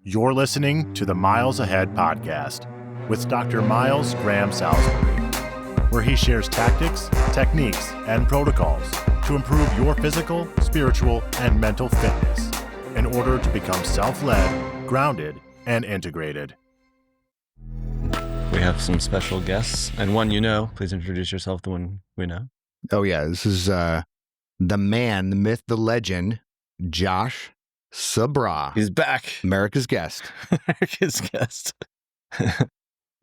You're listening to the Miles Ahead podcast with Dr. Miles Graham Salisbury, where he shares tactics, techniques, and protocols to improve your physical, spiritual, and mental fitness in order to become self-led, grounded, and integrated. We have some special guests, and one you know. Please introduce yourself, the one we know. Oh, yeah. This is the man, the myth, the legend, Josh Sabra. He's back. America's guest. America's guest.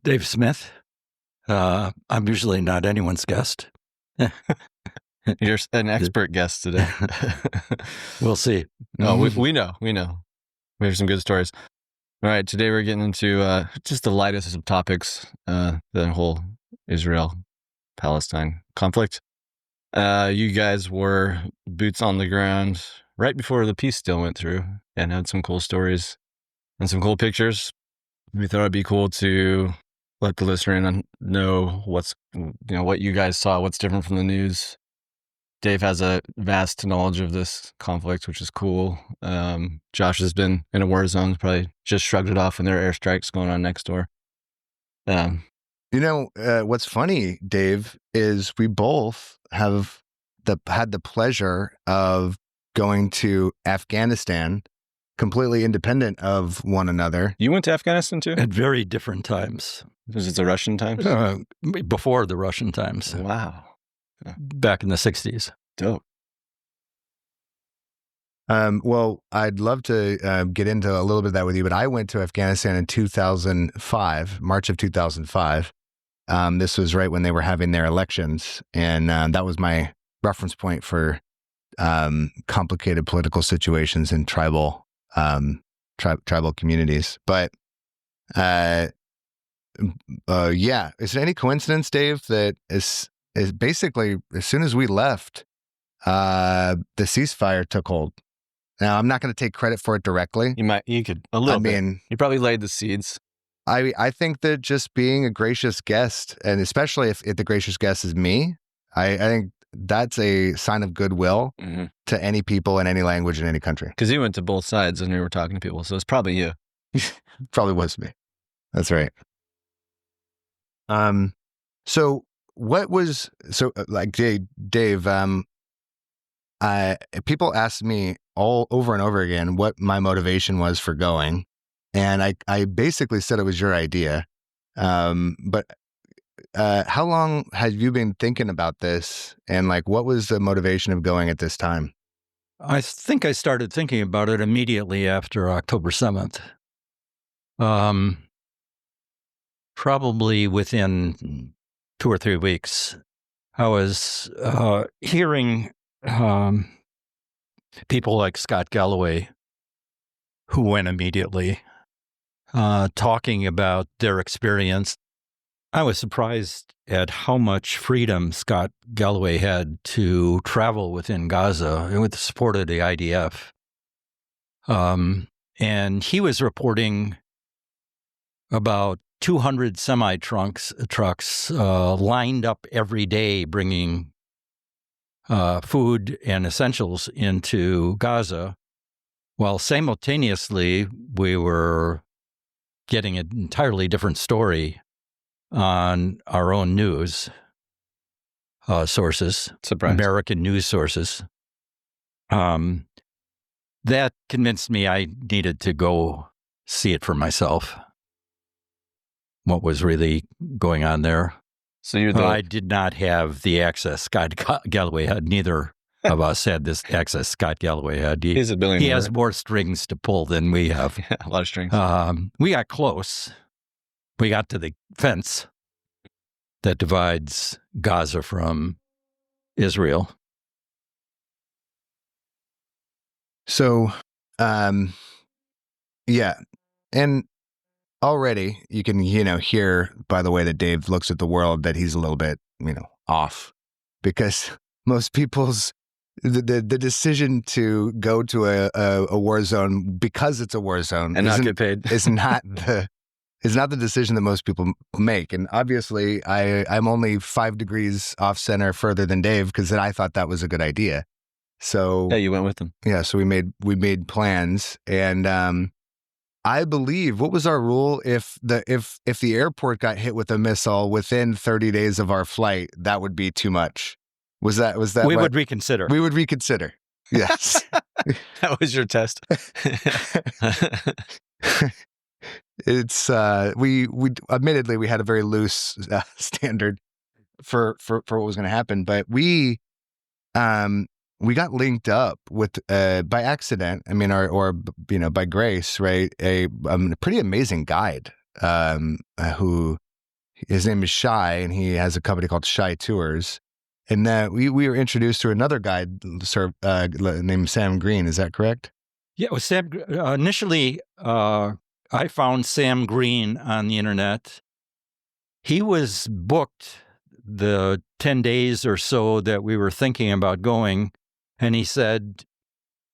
Dave Smith. I'm usually not anyone's guest. You're an expert guest today. We'll see. No, we know. We have some good stories. All right, today we're getting into just the lightest of topics, the whole Israel-Palestine conflict. You guys were boots on the ground right before the peace deal went through and had some cool stories and some cool pictures. We thought it'd be cool to let the listener know what you guys saw, what's different from the news. Dave has a vast knowledge of this conflict, which is cool. Josh has been in a war zone, probably just shrugged it off when there are airstrikes going on next door. What's funny, Dave, is we both have had the pleasure of going to Afghanistan completely independent of one another. You went to Afghanistan too? At very different times. Was it the Russian times? Before the Russian times. Wow. Back in the 60s. Dope. Well, I'd love to get into a little bit of that with you, but I went to Afghanistan in 2005, March of 2005. This was right when they were having their elections, and that was my reference point for complicated political situations in tribal communities. But yeah, is it any coincidence, Dave, that is basically as soon as we left, the ceasefire took hold? Now, I'm not going to take credit for it directly. You could a little bit. You probably laid the seeds. I think that just being a gracious guest, and especially if the gracious guest is me, I think that's a sign of goodwill to any people in any language in any country. Because you went to both sides and you were talking to people, so it's probably you. Probably was me. That's right. So what was like Dave? People asked me all over and over again what my motivation was for going, and I basically said it was your idea. But how long had you been thinking about this, and like what was the motivation of going at this time? I think I started thinking about it immediately after October 7th. Probably within 2 or 3 weeks, I was hearing people like Scott Galloway, who went immediately, talking about their experience. I was surprised at how much freedom Scott Galloway had to travel within Gaza with the support of the IDF. And he was reporting about 200 semi-trucks lined up every day bringing food and essentials into Gaza, while simultaneously we were getting an entirely different story on our own news sources, American news sources. That convinced me I needed to go see it for myself, what was really going on there. So I did not have the access Scott Galloway had. Neither of us had this access Scott Galloway had. He's a billionaire. He has more strings to pull than we have. Yeah, a lot of strings. We got close. We got to the fence that divides Gaza from Israel. So, yeah. And already you can, hear by the way that Dave looks at the world that he's a little bit, off, because most people's the decision to go to a war zone because it's a war zone and not get paid is not the decision that most people make. And obviously I'm only 5 degrees off center further than Dave, because then I thought that was a good idea. So yeah, you went with them. Yeah, so we made plans, and I believe, what was our rule? If the airport got hit with a missile within 30 days of our flight, that would be too much. Was that we would reconsider. We would reconsider. Yes. That was your test. It's we admittedly we had a very loose standard for what was going to happen, but we got linked up with by accident. I mean, or by grace, right? A pretty amazing guide who his name is Shy, and he has a company called Shy Tours. And we were introduced to another guide named Sam Green. Is that correct? Yeah, it was Sam. Initially, I found Sam Green on the internet. He was booked the 10 days or so that we were thinking about going, and he said,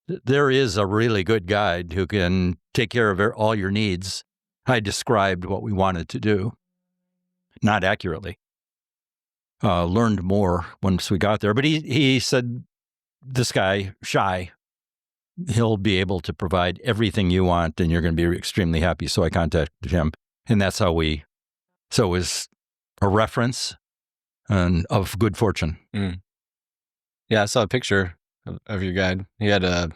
there is a really good guide who can take care of all your needs. I described what we wanted to do, not accurately. Learned more once we got there. But he said, this guy, Shy, he'll be able to provide everything you want, and you're going to be extremely happy. So I contacted him, and that's how so it was a reference and of good fortune. Mm. Yeah, I saw a picture of your guide. He had I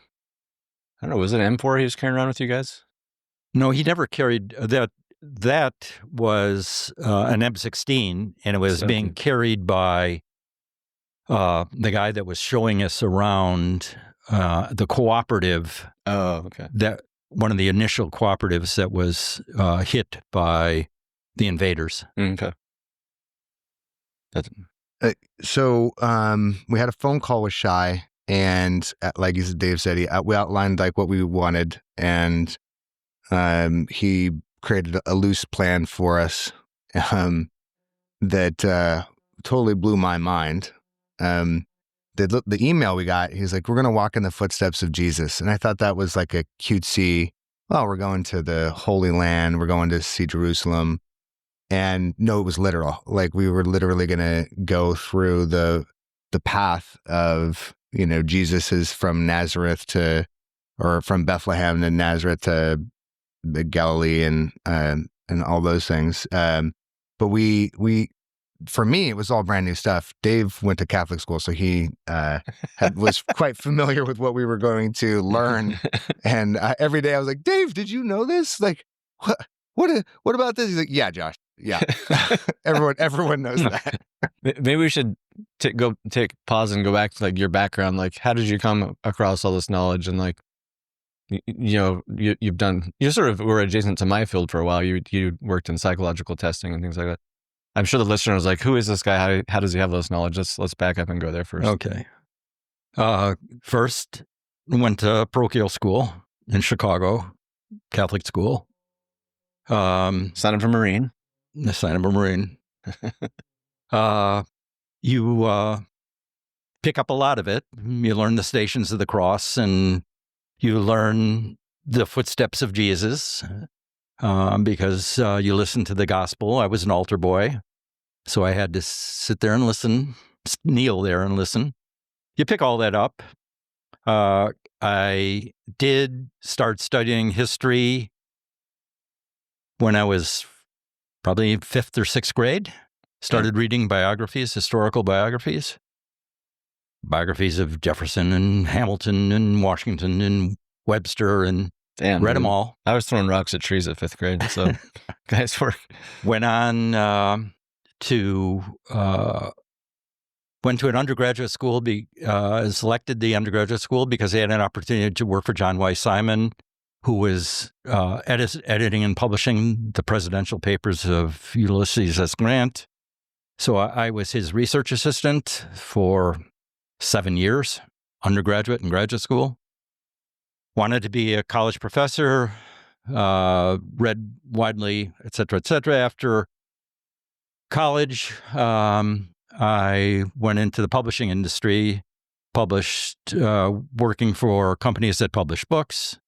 don't know, was it an M4 he was carrying around with you guys? No, he never carried that. That was an M16, and it was being carried by the guy that was showing us around the cooperative. Oh, okay. That one of the initial cooperatives that was hit by the invaders. Okay. So we had a phone call with Shy, and like Dave said, we outlined like what we wanted, and he created a loose plan for us that totally blew my mind. The email we got, he's like, we're going to walk in the footsteps of Jesus. And I thought that was like a cutesy, well, we're going to the Holy Land. We're going to see Jerusalem. And no, it was literal. Like we were literally going to go through the path of, Jesus is from Nazareth or from Bethlehem to Nazareth to the Galilee and all those things. But for me, it was all brand new stuff. Dave went to Catholic school, so he was quite familiar with what we were going to learn. And every day I was like, Dave, did you know this? Like, what about this? He's like, yeah, Josh. Yeah. everyone knows that. Maybe we should take pause and go back to like your background. Like, how did you come across all this knowledge? And like, you've done, you sort of were adjacent to my field for a while. You worked in psychological testing and things like that. I'm sure the listener was like, who is this guy? How does he have this knowledge? Let's back up and go there first. Okay. First, went to parochial school in Chicago, Catholic school. Son of a Marine. The son of a Marine. You pick up a lot of it. You learn the Stations of the Cross, and you learn the footsteps of Jesus because you listen to the gospel. I was an altar boy, so I had to sit there and listen, kneel there and listen. You pick all that up. I did start studying history when I was probably 5th or 6th grade. Started reading biographies, historical biographies of Jefferson and Hamilton and Washington and Webster, and read them all. I was throwing rocks at trees at 5th grade, so guys work. Went on went to an undergraduate school, selected the undergraduate school because they had an opportunity to work for John Y. Simon, who was editing and publishing the presidential papers of Ulysses S. Grant. So I was his research assistant for 7 years, undergraduate and graduate school. Wanted to be a college professor, read widely, et cetera, et cetera. After college, I went into the publishing industry, working for companies that publish books,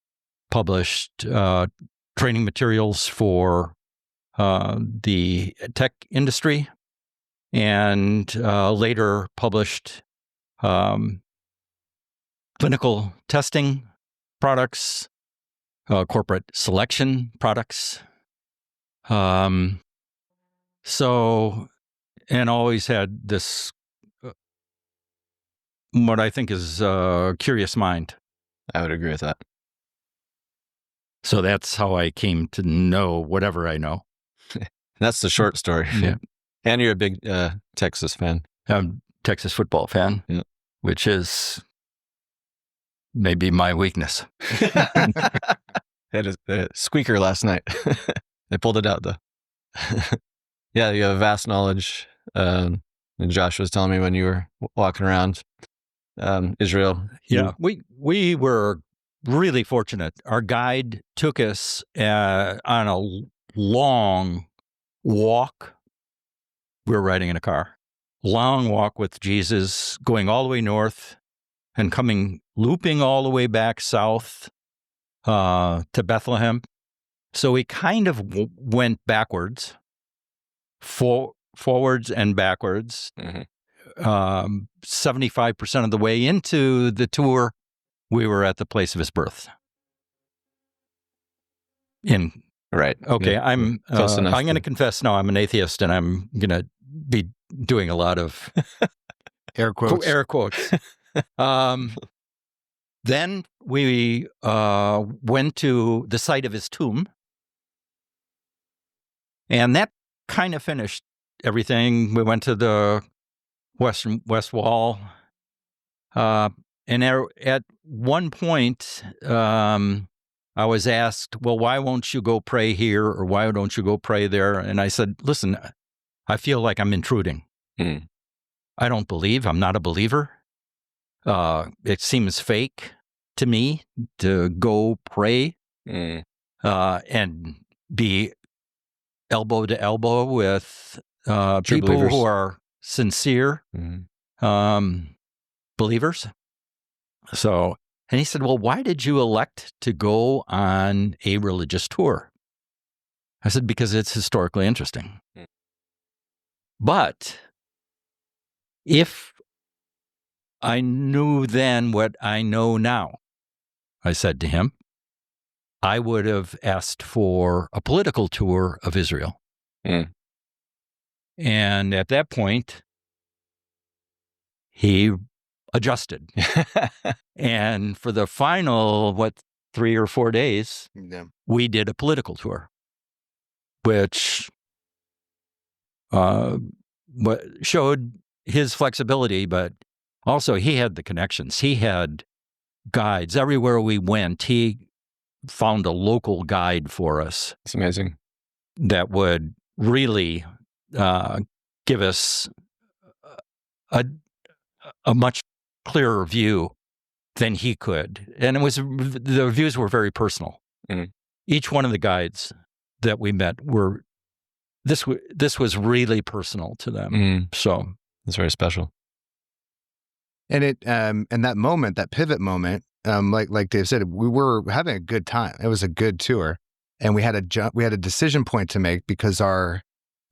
published training materials for the tech industry, and later published clinical testing products, corporate selection products. And always had this, what I think is a curious mind. I would agree with that. So that's how I came to know whatever I know. That's the short story. Yeah. And you're a big Texas fan. I'm a Texas football fan, Yeah. which is maybe my weakness. Had a squeaker last night. They pulled it out, though. Yeah, you have vast knowledge. And Josh was telling me when you were walking around Israel. Yeah, we were really fortunate. Our guide took us on a long walk. We were riding in a car. Long walk with Jesus, going all the way north and looping all the way back south to Bethlehem. So we kind of went backwards, forwards and backwards. 75% of the way into the tour, we were at the place of his birth. Right. Okay, Yeah. I'm going to confess now I'm an atheist, and I'm going to be doing a lot of Air quotes. air quotes. Then we went to the site of his tomb, and that kind of finished everything. We went to the west wall, and at one point, I was asked, well, why won't you go pray here, or why don't you go pray there? And I said, listen, I feel like I'm intruding. I don't believe. I'm not a believer. It seems fake to me to go pray and be elbow to elbow with people believers who are sincere believers. So, and he said, well, why did you elect to go on a religious tour? I said, because it's historically interesting. But if I knew then what I know now, I said to him, I would have asked for a political tour of Israel. And at that point, he adjusted. And for the final, 3 or 4 days, we did a political tour, which showed his flexibility, but also he had the connections. He had guides. Everywhere we went, he found a local guide for us. It's amazing. That would really give us a much clearer view than he could. And the views were very personal. Each one of the guides that we met this was really personal to them. So it's very special. And and that moment, that pivot moment, like Dave said, we were having a good time. It was a good tour, and we had a decision point to make because of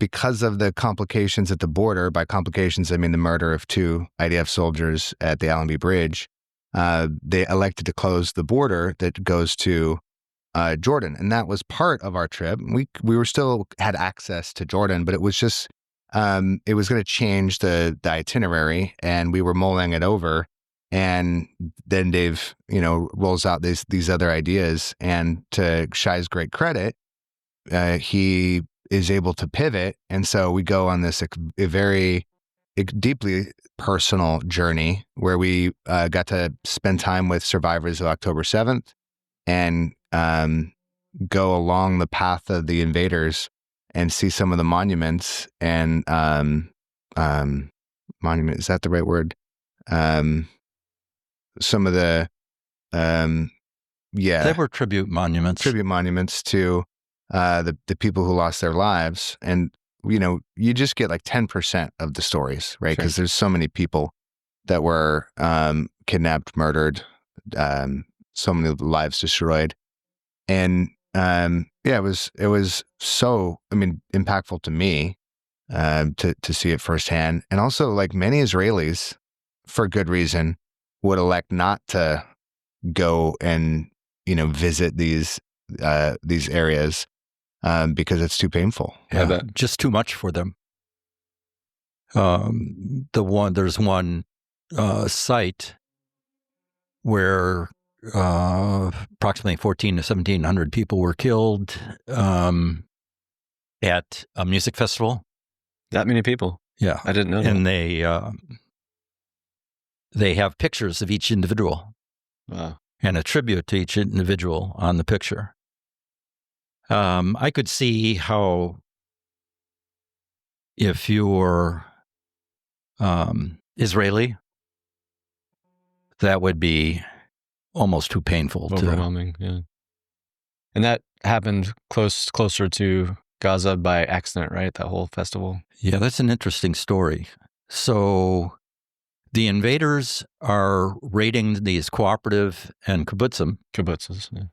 the complications at the border. By complications, I mean the murder of 2 IDF soldiers at the Allenby Bridge. They elected to close the border that goes to Jordan, and that was part of our trip. We were still had access to Jordan, but it was just it was going to change the itinerary, and we were mulling it over. And then Dave, rolls out these other ideas, and to Shai's great credit, he is able to pivot, and so we go on this a very deeply personal journey where we got to spend time with survivors of October 7th and go along the path of the invaders and see some of the monuments and monument, is that the right word? Some of the they were tribute monuments to the people who lost their lives. And you just get like 10% of the stories, right? Because there's so many people that were kidnapped, murdered, so many lives destroyed. And it was so, impactful to me to see it firsthand. And also, like, many Israelis, for good reason, would elect not to go and visit these these areas because it's too painful. Yeah. Just too much for them. There's one site where approximately 14 to 1,700 people were killed at a music festival. That many people? Yeah, I didn't know that. and they have pictures of each individual. Wow. And a tribute to each individual on the picture. I could see how, if you're Israeli, that would be almost too painful. Overwhelming, yeah. And that happened closer to Gaza by accident, right? That whole festival. Yeah, that's an interesting story. So the invaders are raiding these cooperative and kibbutzim. Kibbutzes, yeah.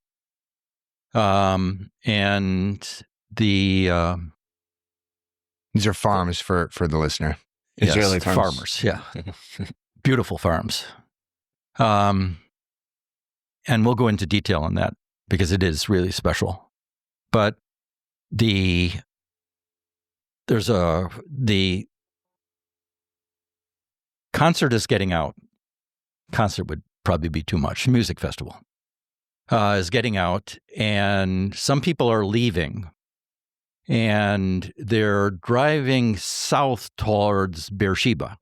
And the These are farms for the listener. Israeli yes, farmers, yeah. Beautiful farms. And we'll go into detail on that because it is really special. But the concert is getting out. Concert would probably be too much. Music festival is getting out, and some people are leaving. And they're driving south towards Beersheba.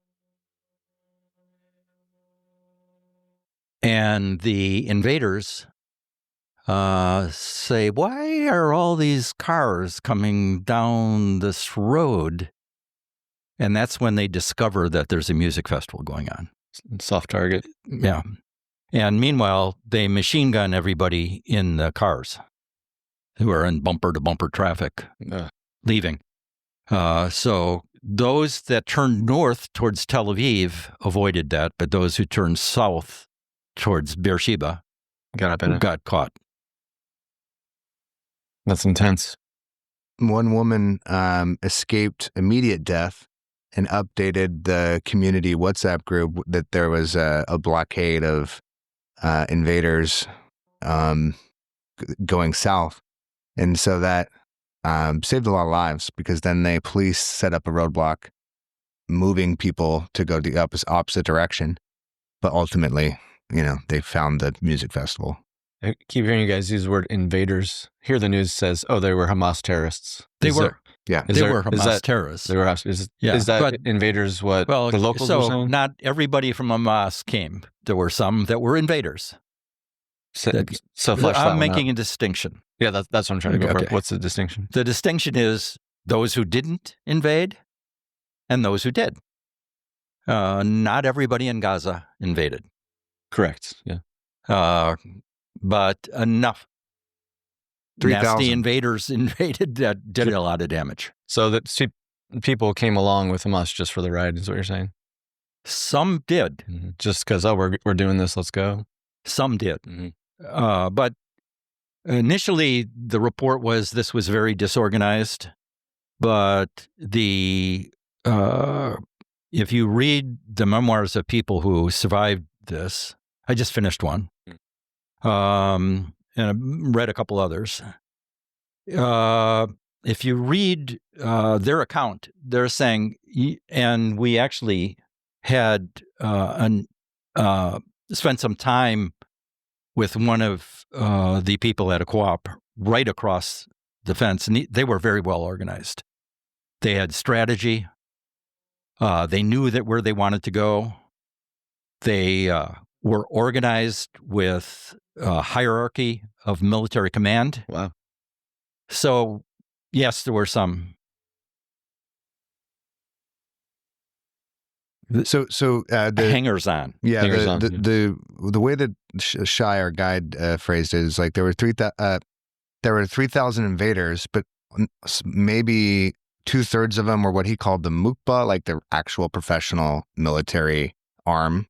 And the invaders say, why are all these cars coming down this road? And that's when they discover that there's a music festival going on. Soft target. Yeah. And meanwhile, they machine gun everybody in the cars who are in bumper-to-bumper traffic leaving. So those that turned north towards Tel Aviv avoided that, but those who turned south towards Beersheba got caught. That's intense. One woman escaped immediate death and updated the community WhatsApp group that there was a blockade of invaders going south. And so that saved a lot of lives because then the police set up a roadblock, moving people to go the opposite direction. But ultimately, they found the music festival. I keep hearing you guys use the word invaders. Here the news says, oh, they were Hamas terrorists. They were Hamas terrorists. They were. Is that invaders what the locals were saying? Not everybody from Hamas came. There were some that were invaders. So flesh I'm making a distinction. Yeah, that's what I'm trying to go for. What's the distinction? The distinction is those who didn't invade and those who did. Not everybody in Gaza invaded. Correct, yeah. But enough 3,000 nasty invaders invaded that did a lot of damage. So that people came along with Hamas just for the ride, is what you're saying? Some did. Mm-hmm. Just because, we're doing this, let's go? Some did. Mm-hmm. But initially, the report was this was very disorganized. But if you read the memoirs of people who survived this, I just finished one, and I read a couple others. If you read their account, they're saying, and we actually had spent some time with one of the people at a co-op right across the fence, and they were very well organized. They had strategy. They knew where they wanted to go. They were organized with a hierarchy of military command. Wow. So, yes, there were some. So the hangers on. Yeah, Hangers on, the way that Shai, our guide, phrased it is like there were 3,000 invaders, but maybe 2/3 of them were what he called the mukba, like the actual professional military arm.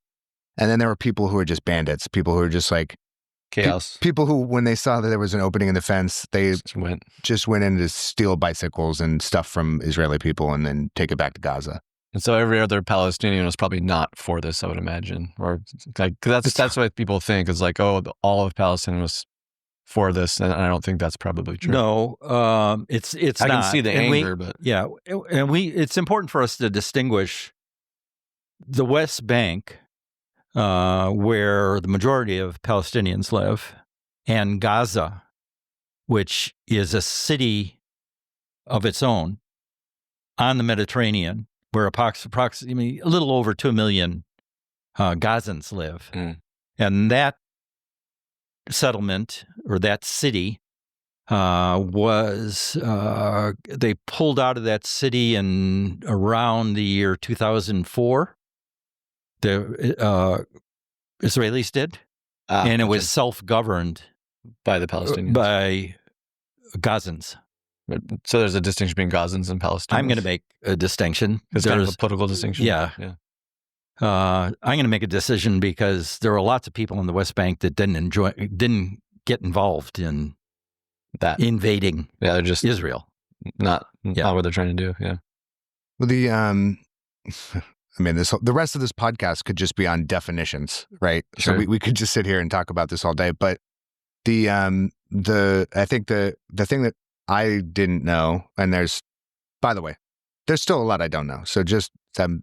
And then there were people who were just bandits, people who were just like chaos. People who, when they saw that there was an opening in the fence, they just went in to steal bicycles and stuff from Israeli people and then take it back to Gaza. And so every other Palestinian was probably not for this, I would imagine. Or like that's what people think is like, oh, all of Palestine was for this, and I don't think that's probably true. No, it's I not. can see the And anger, but yeah, and it's important for us to distinguish the West Bank, where the majority of Palestinians live, and Gaza, which is a city of its own on the Mediterranean, where approximately a little over 2 million Gazans live. And that settlement, or that city, was they pulled out of that city in around the year 2004. The Israelis did, and it was self-governed by the Palestinians, by Gazans. So there's a distinction between Gazans and Palestinians. I'm going to make a distinction. It's kind of a political distinction. Yeah. I'm going to make a decision because there are lots of people in the West Bank that didn't get involved in that invading. Yeah, they're just Israel. Not what they're trying to do. Yeah. Well, I mean, the rest of this podcast could just be on definitions, right? Sure. So we could just sit here and talk about this all day. But I think the thing that I didn't know, and by the way, there's still a lot I don't know. So just I'm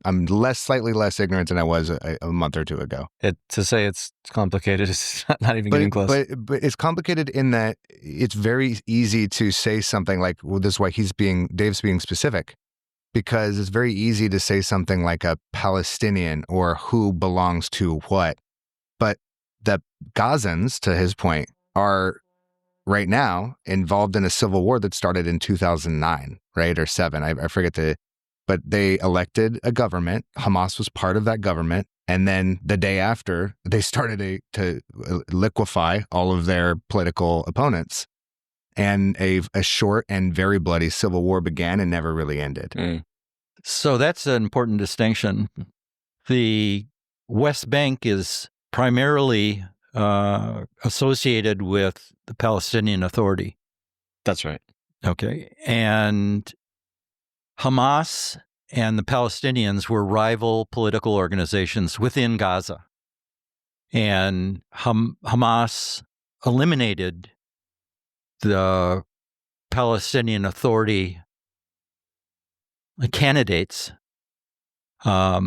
slightly less ignorant than I was a month or two ago. To say it's complicated is not even getting close. But it's complicated in that it's very easy to say something like, well, this is why Dave's being specific, because it's very easy to say something like a Palestinian or who belongs to what. But the Gazans, to his point, are right now involved in a civil war that started in 2009, right? Or 7, I forget but they elected a government. Hamas was part of that government. And then the day after, they started to liquefy all of their political opponents. And a short and very bloody civil war began and never really ended. So that's an important distinction. The West Bank is primarily associated with the Palestinian Authority. That's right. Okay. And Hamas and the Palestinians were rival political organizations within Gaza. And Hamas eliminated the Palestinian Authority candidates at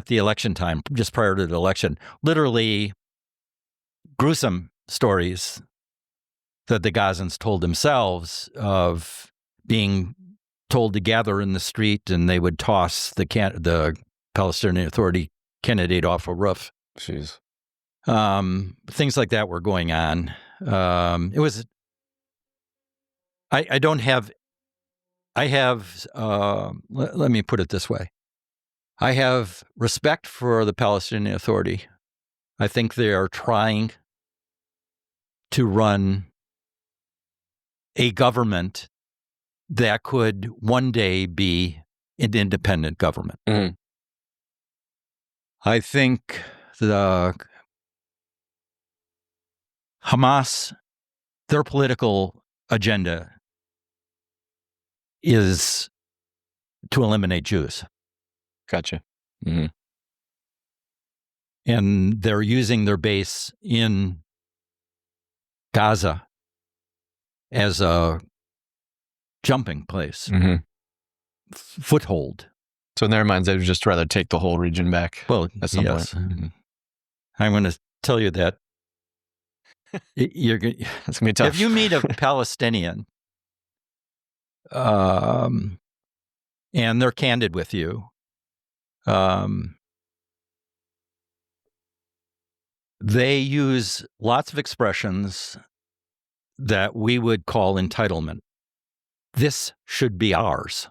the election time, just prior to the election. Literally gruesome stories that the Gazans told themselves of being told to gather in the street, and they would toss the Palestinian Authority candidate off a roof. Jeez. Things like that were going on. It was. I don't have. I have. Let me put it this way. I have respect for the Palestinian Authority. I think they are trying to run a government that could one day be an independent government. Mm-hmm. I think the Hamas, their political agenda is to eliminate Jews. Gotcha. Mm-hmm. And they're using their base in Gaza as a jumping place, foothold. So in their minds, they would just rather take the whole region back. Well, at some point. Mm-hmm. I'm going to tell you that it's going to be tough. If you meet a Palestinian, and they're candid with you, they use lots of expressions that we would call entitlement. This should be ours.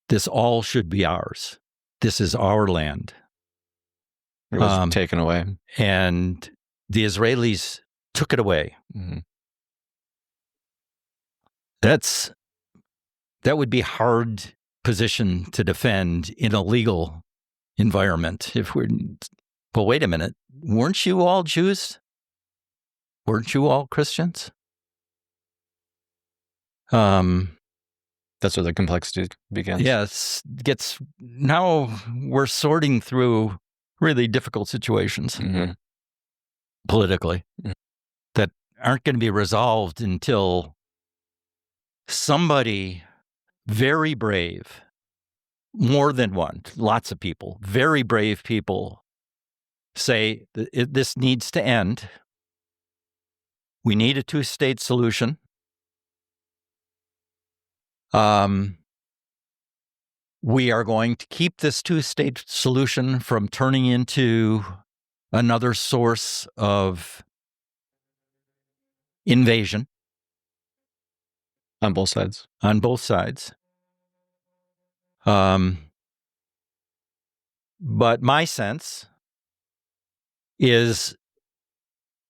This all should be ours. This is our land. It was taken away. And the Israelis took it away. Mm-hmm. That would be a hard position to defend in a legal environment. Well, wait a minute. Weren't you all Jews? Weren't you all Christians? That's where the complexity begins. Yes, now we're sorting through really difficult situations. Mm-hmm. politically that aren't going to be resolved until somebody very brave, more than one, lots of people, very brave people say this needs to end. We need a two-state solution. We are going to keep this two-state solution from turning into another source of invasion. On both sides. On both sides. But my sense is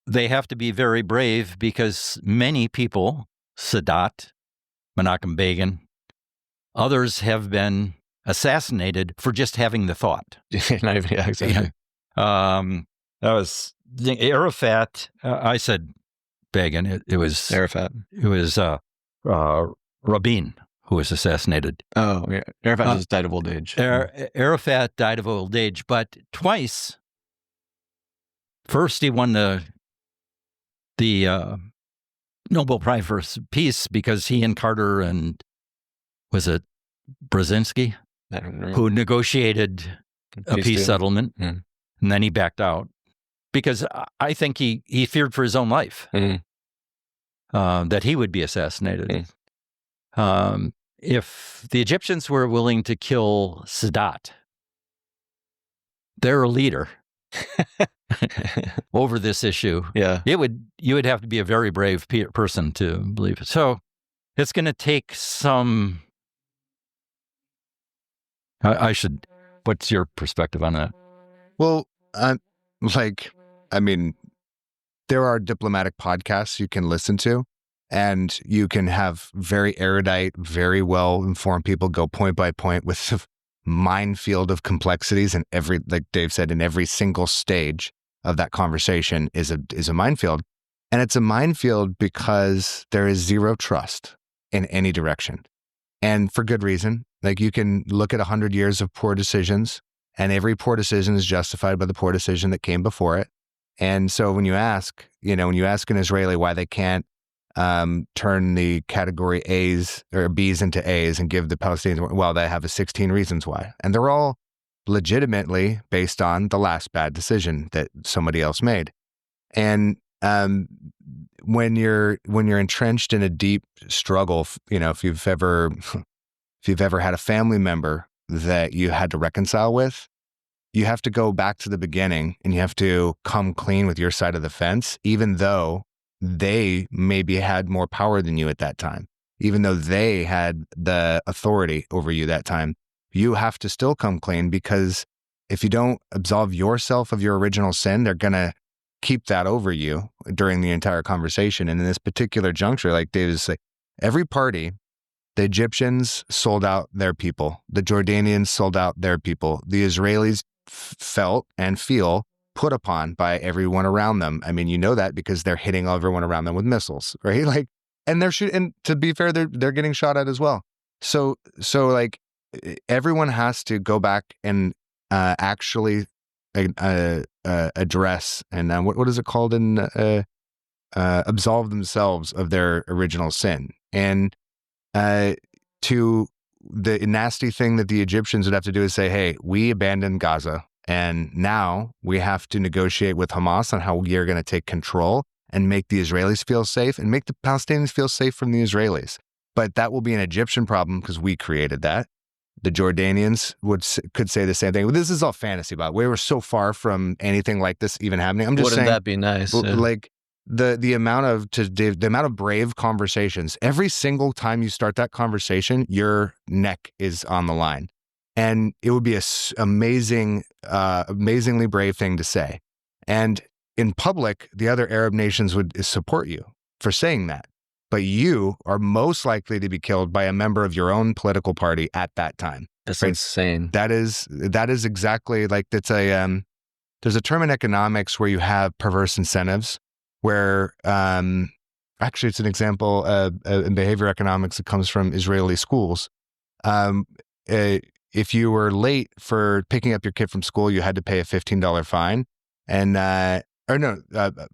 they have to be very brave because many people, Sadat, Menachem Begin, others have been assassinated for just having the thought. Yeah, exactly. That was Arafat. I said Begin. It was Arafat. It was Rabin who was assassinated. Oh, yeah. Arafat just died of old age. Arafat died of old age, but twice. First, he won the Nobel Prize for Peace because he and Carter and was it Brzezinski who negotiated a peace settlement, and then he backed out because I think he feared for his own life that he would be assassinated. If the Egyptians were willing to kill Sadat, they're a leader over this issue. Yeah, you would have to be a very brave person to believe it. So it's going to take some. What's your perspective on that? Well, there are diplomatic podcasts you can listen to, and you can have very erudite, very well-informed people go point by point with a minefield of complexities, and like Dave said, in every single stage of that conversation is a minefield. And it's a minefield because there is zero trust in any direction. And for good reason. Like you can look at 100 years of poor decisions, and every poor decision is justified by the poor decision that came before it. And so when you ask an Israeli why they can't turn the category A's or B's into A's and give the Palestinians, well, they have 16 reasons why. And they're all legitimately based on the last bad decision that somebody else made. And when you're entrenched in a deep struggle, if you've ever had a family member that you had to reconcile with, you have to go back to the beginning and you have to come clean with your side of the fence, even though they maybe had more power than you at that time, even though they had the authority over you that time. You have to still come clean, because if you don't absolve yourself of your original sin, they're going to keep that over you during the entire conversation. And in this particular juncture, like David said, every party, the Egyptians sold out their people. The Jordanians sold out their people. The Israelis felt and feel put upon by everyone around them. I mean, you know that because they're hitting everyone around them with missiles, right? Like, and and to be fair, they're getting shot at as well. So like everyone has to go back and actually address and what is it called absolve themselves of their original sin. And to the nasty thing that the Egyptians would have to do is say, hey, we abandoned Gaza, and now we have to negotiate with Hamas on how we are going to take control and make the Israelis feel safe and make the Palestinians feel safe from the Israelis. But that will be an Egyptian problem because we created that. The Jordanians could say the same thing. Well, this is all fantasy, by the way. We're so far from anything like this even happening. I'm just saying. Wouldn't that be nice? Like the amount of brave conversations. Every single time you start that conversation, your neck is on the line, and it would be a amazingly brave thing to say. And in public, the other Arab nations would support you for saying that. But you are most likely to be killed by a member of your own political party at that time. That's right? insane. That is exactly like there's a term in economics where you have perverse incentives, where actually it's an example in behavior economics that comes from Israeli schools. If you were late for picking up your kid from school, you had to pay a $15 fine. And or no,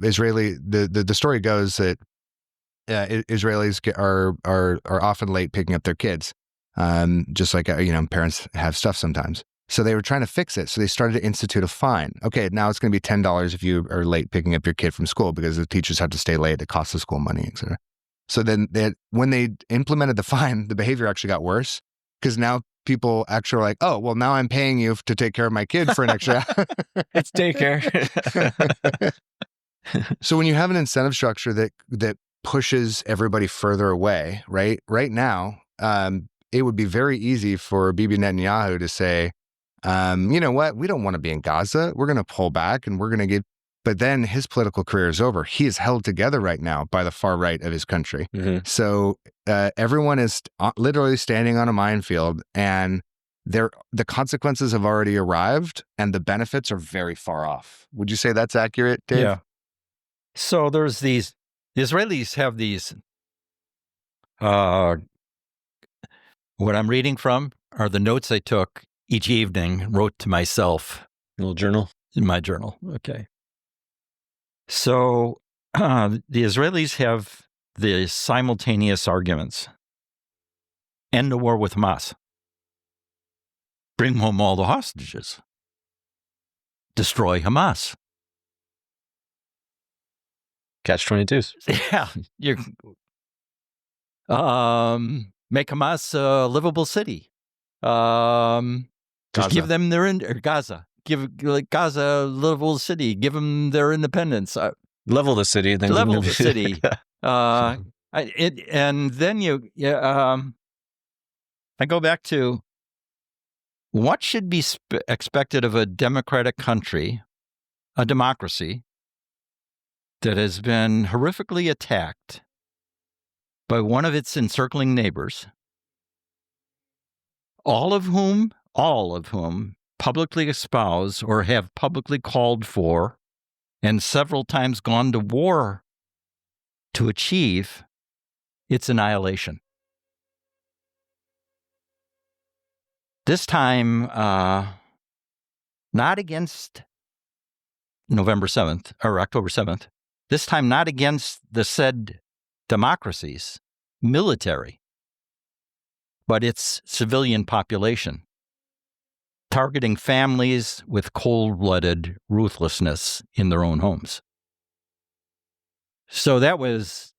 Israeli. The story goes that Israelis are often late picking up their kids, just like parents have stuff sometimes. So they were trying to fix it. So they started to institute a fine. Okay, now it's going to be $10 if you are late picking up your kid from school because the teachers have to stay late. It costs the school money, etc. So then when they implemented the fine, the behavior actually got worse because now people actually are like, oh, well, now I'm paying you to take care of my kid for an extra. It's daycare. So when you have an incentive structure that pushes everybody further away, right now, it would be very easy for Bibi Netanyahu to say, you know what, we don't want to be in Gaza. We're going to pull back and we're going to get. But then his political career is over. He is held together right now by the far right of his country. Mm-hmm. So everyone is literally standing on a minefield, and the consequences have already arrived, and the benefits are very far off. Would you say that's accurate, Dave? Yeah. So there's the Israelis have these. What I'm reading from are the notes I took each evening, wrote to myself. A little journal? In my journal. Okay. So the Israelis have the simultaneous arguments. End the war with Hamas. Bring home all the hostages. Destroy Hamas. Catch-22s. Yeah. Make Hamas a livable city. Just give them Gaza. Give Gaza a livable city. Give them their independence. Level the city. Then level the city. And then I go back to what should be expected of a democratic country, a democracy that has been horrifically attacked by one of its encircling neighbors, all of whom publicly espouse or have publicly called for and several times gone to war to achieve its annihilation. This time, not against November 7th or October 7th, this time not against the said democracies, military, but its civilian population, targeting families with cold-blooded ruthlessness in their own homes. So that was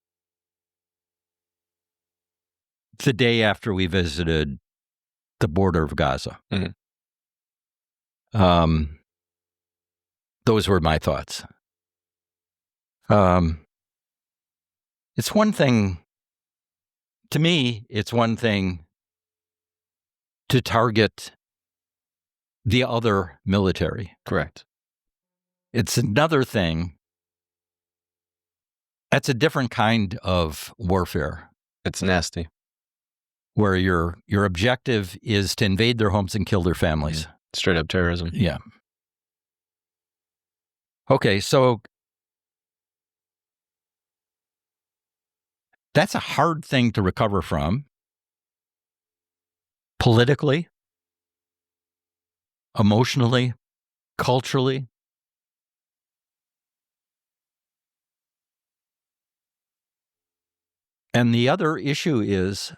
the day after we visited the border of Gaza. Mm-hmm. Those were my thoughts. It's one thing, to me, it's one thing to target the other military. Correct. It's another thing. That's a different kind of warfare. It's nasty. Where your objective is to invade their homes and kill their families. Yeah. Straight up terrorism. Yeah. Okay, so that's a hard thing to recover from. Politically, emotionally, culturally. And the other issue is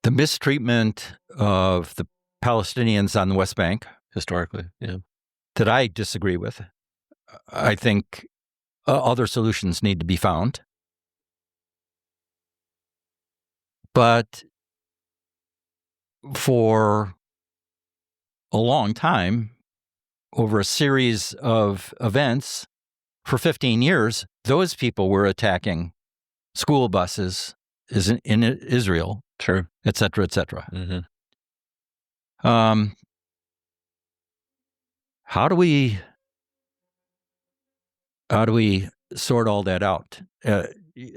the mistreatment of the Palestinians on the West Bank. Historically, yeah. That I disagree with. I think other solutions need to be found. But for a long time, over a series of events, for 15 years, those people were attacking school buses in Israel, sure, et cetera, et cetera. Mm-hmm. How do we sort all that out?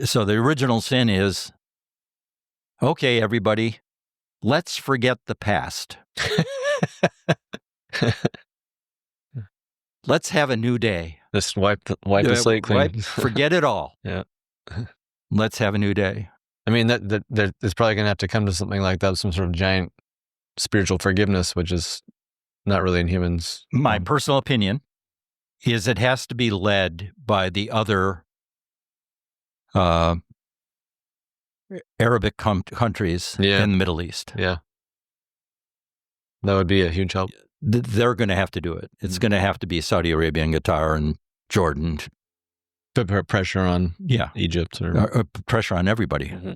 So the original sin is, okay, everybody, let's forget the past. Let's have a new day. Just wipe the slate clean. Forget it all. Yeah. Let's have a new day. I mean, that it's probably going to have to come to something like that, some sort of giant spiritual forgiveness, which is not really in humans. My personal opinion is it has to be led by the other Arabic countries in the Middle East. Yeah. That would be a huge help. They're going to have to do it. It's going to have to be Saudi Arabia and Qatar and Jordan. Put pressure on Egypt. Or pressure on everybody. Mm-hmm.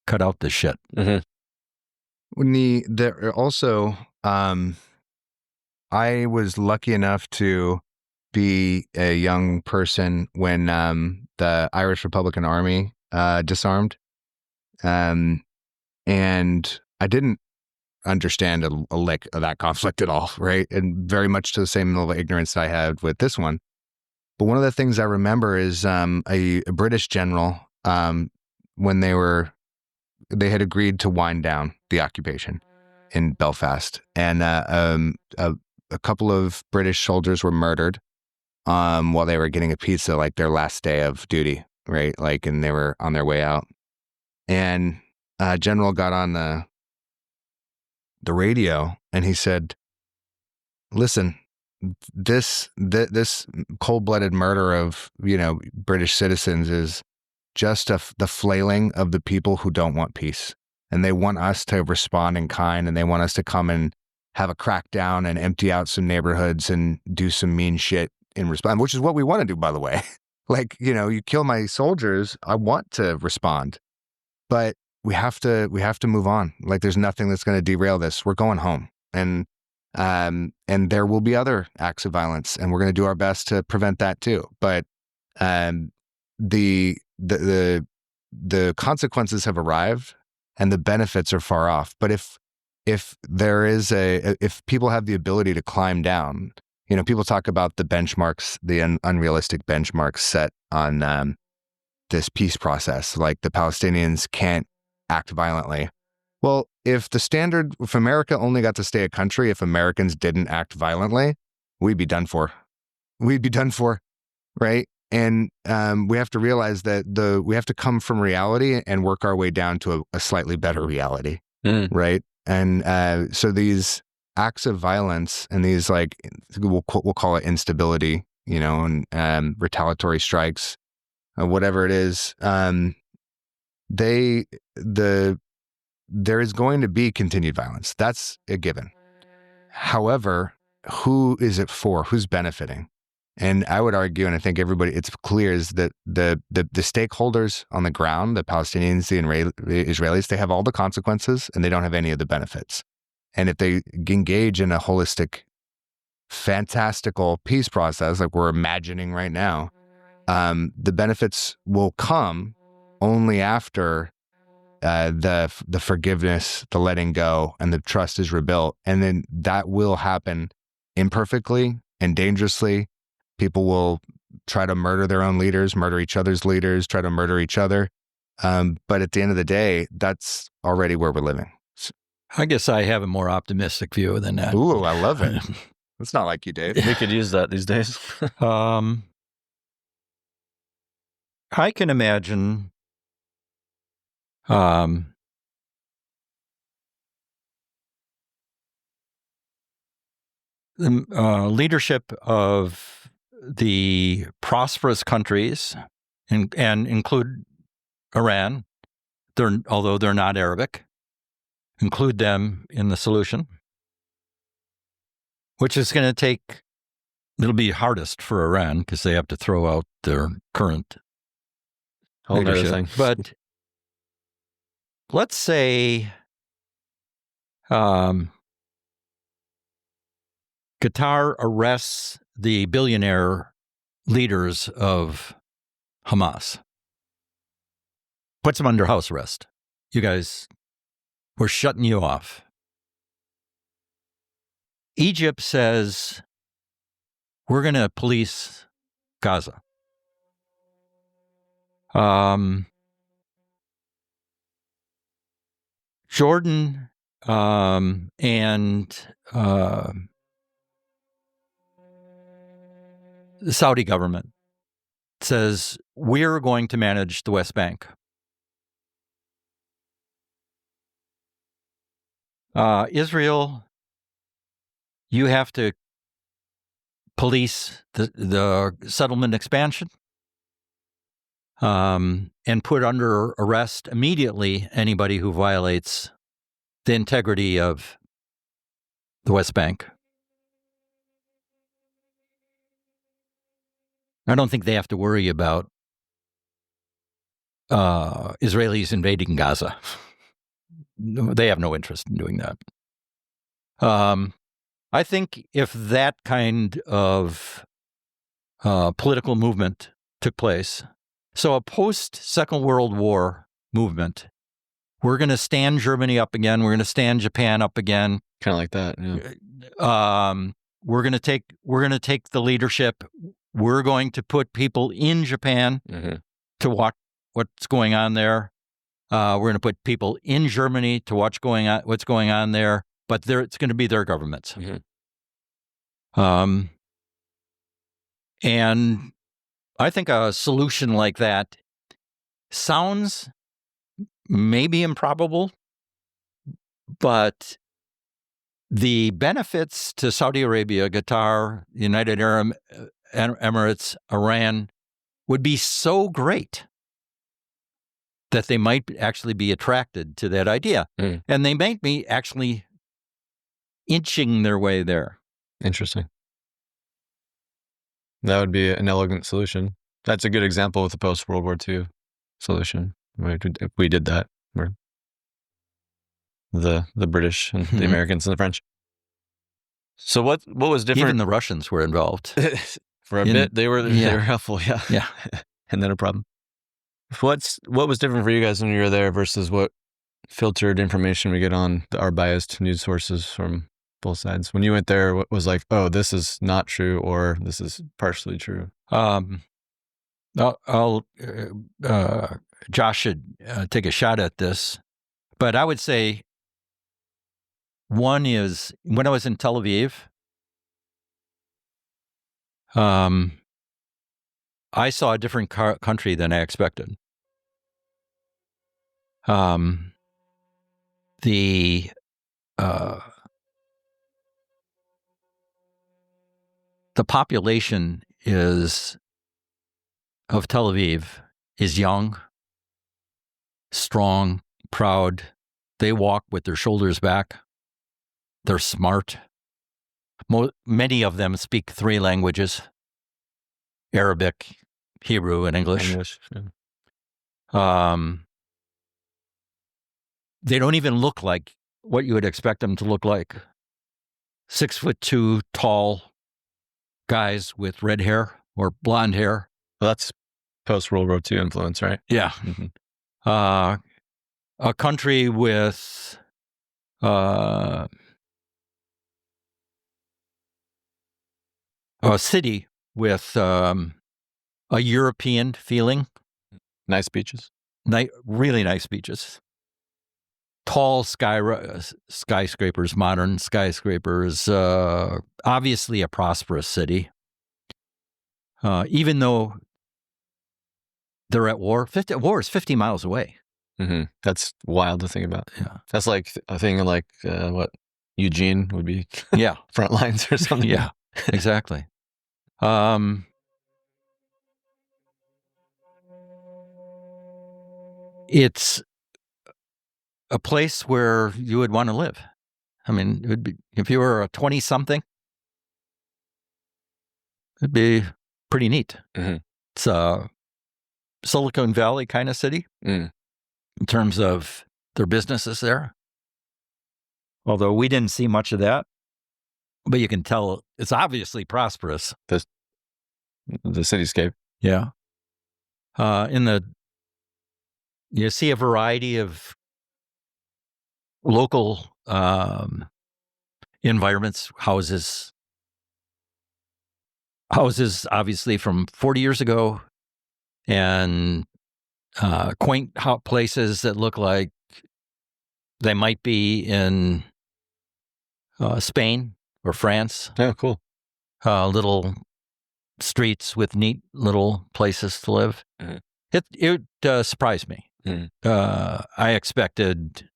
Cut out this shit. Mm-hmm. Also, I was lucky enough to be a young person when the Irish Republican Army disarmed. And I didn't understand a lick of that conflict at all, right? And very much to the same level of ignorance that I had with this one. But one of the things I remember is a British general, when they had agreed to wind down the occupation in Belfast. And a couple of British soldiers were murdered while they were getting a pizza, like their last day of duty, right? Like, and they were on their way out. And General got on the radio and he said, listen, this cold-blooded murder of, British citizens is just the flailing of the people who don't want peace. And they want us to respond in kind, and they want us to come and have a crackdown and empty out some neighborhoods and do some mean shit in response, which is what we want to do, by the way. Like, you kill my soldiers, I want to respond. But we have to move on. Like, there's nothing that's going to derail this. We're going home. And there will be other acts of violence, and we're going to do our best to prevent that too. But the consequences have arrived, and the benefits are far off. But if people have the ability to climb down, people talk about the benchmarks, the unrealistic benchmarks set on this peace process, like the Palestinians can't act violently. Well, if America only got to stay a country, if Americans didn't act violently, we'd be done for. Right? And we have to realize that we have to come from reality and work our way down to a slightly better reality, right? And so these acts of violence and these, like, we'll call it instability, and retaliatory strikes, whatever it is, there is going to be continued violence. That's a given. However, who is it for? Who's benefiting? And I would argue, and I think it's clear, is that the stakeholders on the ground, the Palestinians, the Israelis, they have all the consequences and they don't have any of the benefits. And if they engage in a holistic, fantastical peace process like we're imagining right now, the benefits will come only after the forgiveness, the letting go, and the trust is rebuilt. And then that will happen imperfectly and dangerously. People will try to murder their own leaders, murder each other's leaders, try to murder each other. But at the end of the day, that's already where we're living. I guess I have a more optimistic view than that. Ooh, I love it. It's not like you, Dave. We could use that these days. I can imagine the leadership of the prosperous countries, and include Iran, although they're not Arabic, include them in the solution, which is going to take, it'll be hardest for Iran because they have to throw out their current leadership. But let's say Qatar arrests the billionaire leaders of Hamas, puts them under house arrest. You guys, we're shutting you off. Egypt says, we're going to police Gaza. Jordan and the Saudi government says, we're going to manage the West Bank. Israel you have to police the settlement expansion, and put under arrest immediately anybody who violates the integrity of the West Bank. I don't think they have to worry about Israelis invading Gaza. They have no interest in doing that. I think if that kind of political movement took place, so a post-Second World War movement, we're going to stand Germany up again, we're going to stand Japan up again. Kind of like that, yeah. We're going to take the leadership. We're going to put people in Japan to watch what's going on there. We're going to put people in Germany to watch what's going on there, but it's going to be their governments. And I think a solution like that sounds maybe improbable, but the benefits to Saudi Arabia, Qatar, United Arab Emirates, Iran would be so great that they might actually be attracted to that idea. And they might be actually inching their way there. Interesting. That would be an elegant solution. That's a good example with the post-World War II solution. If we did that, where the British and the Americans and the French. So what was different? Even the Russians were involved. For a bit, they were helpful, yeah. And then a problem. What was different for you guys when you were there versus what filtered information we get on our biased news sources from both sides? When you went there, what was like, oh, this is not true, or this is partially true? Josh should take a shot at this, but I would say one is when I was in Tel Aviv, I saw a different country than I expected. The population of Tel Aviv is young, strong, proud. They walk with their shoulders back. They're smart. Many of them speak 3 languages: Arabic, Hebrew, and English. They don't even look like what you would expect them to look like. 6'2" tall guys with red hair or blonde hair. Well, that's post-World War II influence, right? Yeah. A country with a city with a European feeling. Nice beaches. Really nice beaches. Tall skyscrapers, modern skyscrapers. Obviously a prosperous city. Even though they're at war. War is 50 miles away. That's wild to think about. Yeah. That's like a thing like what Eugene would be. Yeah. Front lines or something. Yeah, exactly. It's a place where you would want to live. I mean, it would be, if you were a 20-something, it'd be pretty neat. It's a Silicon Valley kind of city in terms of their businesses there. Although we didn't see much of that, but you can tell it's obviously prosperous. The cityscape. Yeah. You see a variety of local environments, houses obviously from 40 years ago, and quaint places that look like they might be in Spain or France. Oh, cool. Little streets with neat little places to live. It surprised me. I expected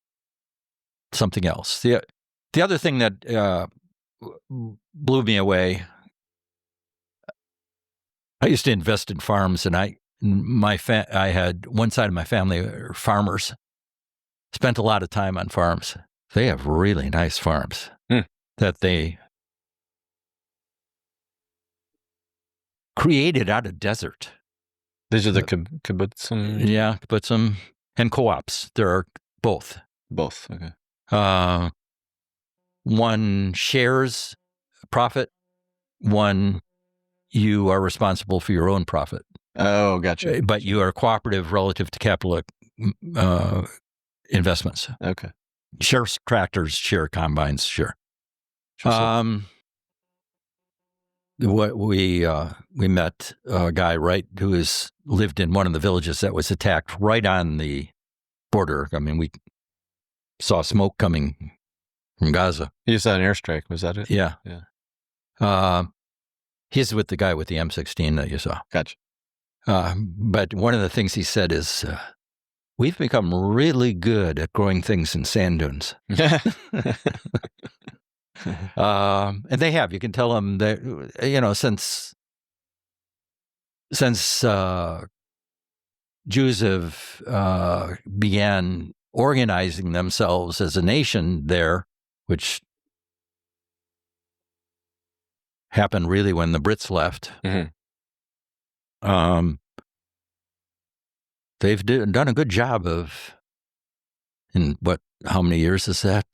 something else. The other thing that blew me away. I used to invest in farms, and I had one side of my family are farmers. Spent a lot of time on farms. They have really nice farms that they created out of desert. These are the kibbutzim? Yeah, kibbutzim and co-ops. There are both. Both, okay. One shares profit, one you are responsible for your own profit. Oh, gotcha. But you are cooperative relative to capital investments. Okay. Share tractors, share combines, sure. What we met a guy who lived in one of the villages that was attacked right on the border. I mean, we saw smoke coming from Gaza. You saw an airstrike, was that it? Yeah. Yeah. He's with the guy with the M16 that you saw. Gotcha. But one of the things he said is, we've become really good at growing things in sand dunes. And they have. You can tell them that, since Jews have began organizing themselves as a nation there, which happened really when the Brits left. Mm-hmm. They've done a good job of, how many years is that?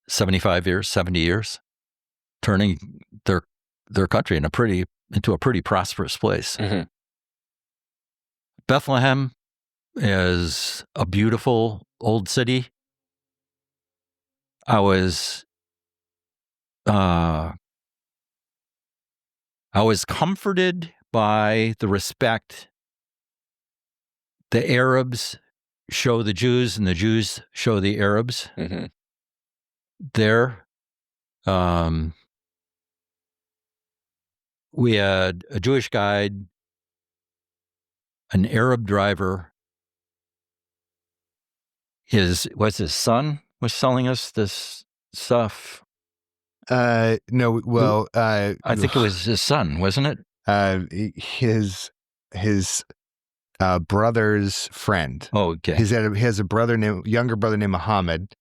75 years, 70 years, turning their country into a pretty prosperous place. Mm-hmm. Bethlehem is a beautiful old city. I was comforted by the respect the Arabs show the Jews and the Jews show the Arabs. Mm-hmm. There, we had a Jewish guide, an Arab driver. His son was selling us this stuff. No, well, I think it was his son, wasn't it? His brother's friend. Oh, okay. He has a younger brother named Muhammad,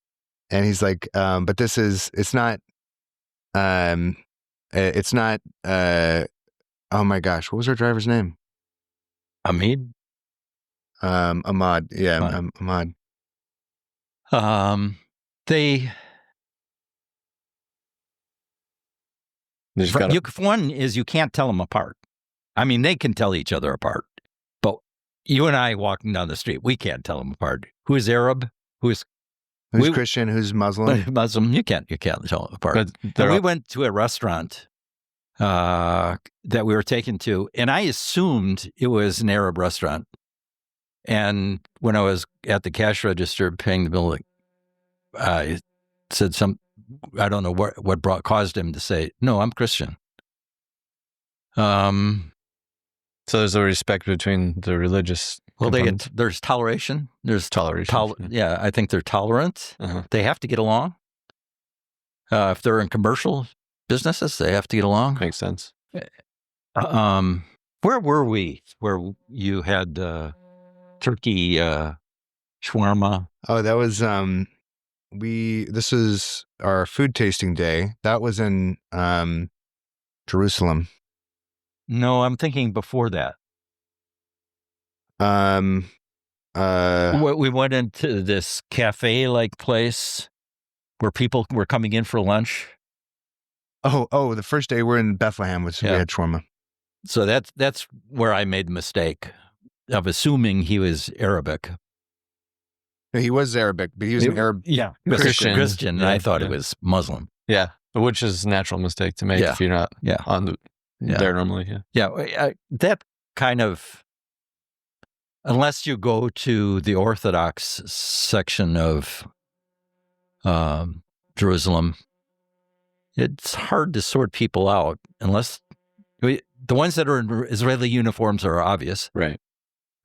and he's like, but it's not. Oh my gosh, what was our driver's name? Ahmad. Yeah, Ahmad. One is you can't tell them apart. I mean, they can tell each other apart, but you and I walking down the street, we can't tell them apart. Who is Arab? Who's Christian? Who's Muslim? Muslim. You can't tell them apart. But we went to a restaurant that we were taken to, and I assumed it was an Arab restaurant. And when I was at the cash register paying the bill, I said I don't know what caused him to say, "No, I'm Christian." So there's a respect between the religious. Well, there's toleration. There's toleration. Yeah, I think they're tolerant. Uh-huh. They have to get along. If they're in commercial businesses, they have to get along. Makes sense. Where were we? Where you had turkey shawarma? Oh, that was This was our food tasting day. That was in Jerusalem. No, I'm thinking before that. We went into this cafe-like place where people were coming in for lunch. Oh, the first day we're in Bethlehem, we had shawarma. So that's where I made the mistake of assuming he was Arabic. No, he was Arabic, but he was an Arab. Yeah, Christian. And I thought it was Muslim. Yeah, which is a natural mistake to make if you're not on there normally. Yeah, that kind of, unless you go to the Orthodox section of Jerusalem, it's hard to sort people out unless the ones that are in Israeli uniforms are obvious. Right.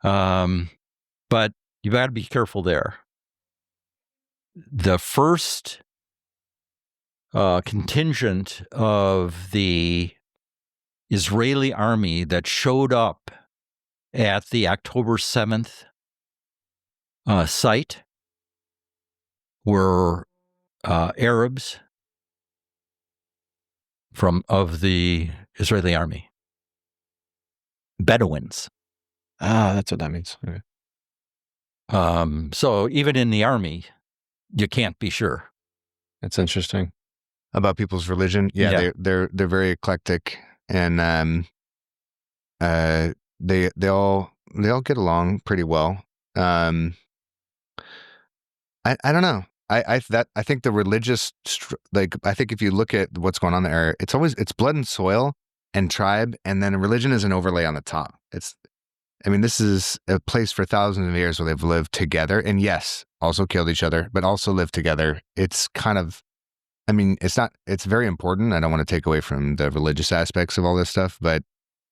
But you got to be careful there. The first contingent of the Israeli army that showed up at the October 7th site were Arabs of the Israeli army, Bedouins. Ah, that's what that means. Okay. So even in the army, you can't be sure. That's interesting. About people's religion. Yeah. They're very eclectic, and they all get along pretty well. I don't know. I think the religious, I think if you look at what's going on there, it's blood and soil and tribe, and then religion is an overlay on the top. This is a place for thousands of years where they've lived together, and yes, also killed each other, but also lived together. It's kind of, it's very important. I don't want to take away from the religious aspects of all this stuff, but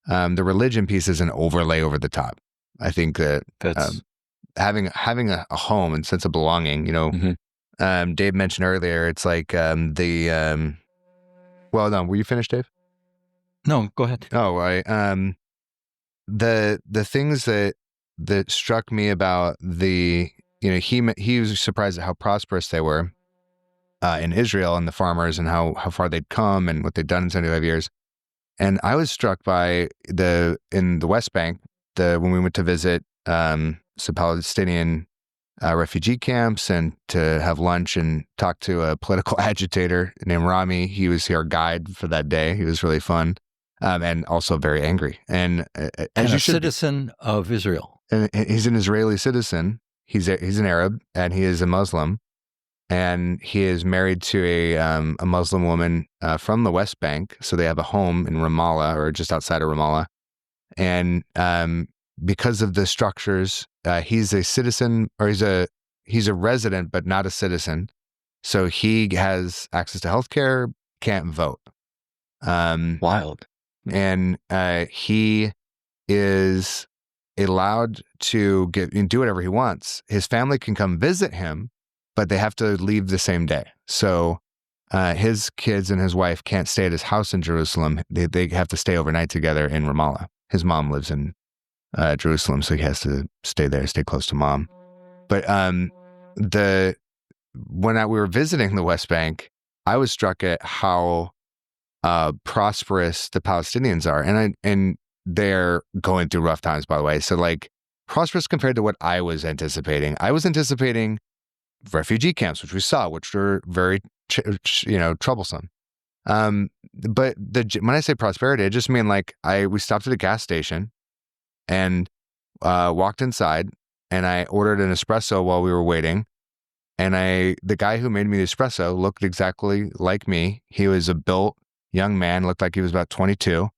the religion piece is an overlay over the top. I think that having a home and sense of belonging, Dave mentioned earlier, it's like well, no, were you finished, Dave? No, go ahead. Oh, right. The things that struck me about he was surprised at how prosperous they were in Israel, and the farmers, and how far they'd come and what they'd done in 75 years. And I was struck by in the West Bank, when we went to visit some Palestinian refugee camps and to have lunch and talk to a political agitator named Rami. He was our guide for that day. He was really fun, and also very angry. And as you should, citizen of Israel. And he's an Israeli citizen. He's an Arab, and he is a Muslim, and he is married to a Muslim woman from the West Bank. So they have a home in Ramallah, or just outside of Ramallah, and because of the structures, he's a citizen, or he's a resident, but not a citizen. So he has access to healthcare, can't vote. Wild. And he is allowed to do whatever he wants. His family can come visit him, but they have to leave the same day. So his kids and his wife can't stay at his house in Jerusalem. They have to stay overnight together in Ramallah. His mom lives in Jerusalem, so he has to stay there, stay close to mom. But when we were visiting the West Bank, I was struck at how prosperous the Palestinians are, and they're going through rough times, by the way. So like prosperous compared to what I was anticipating. I was anticipating refugee camps, which we saw, which were very troublesome. But when I say prosperity, I just mean like we stopped at a gas station and walked inside, and I ordered an espresso while we were waiting. And the guy who made me the espresso looked exactly like me. He was a built young man, looked like he was about 22,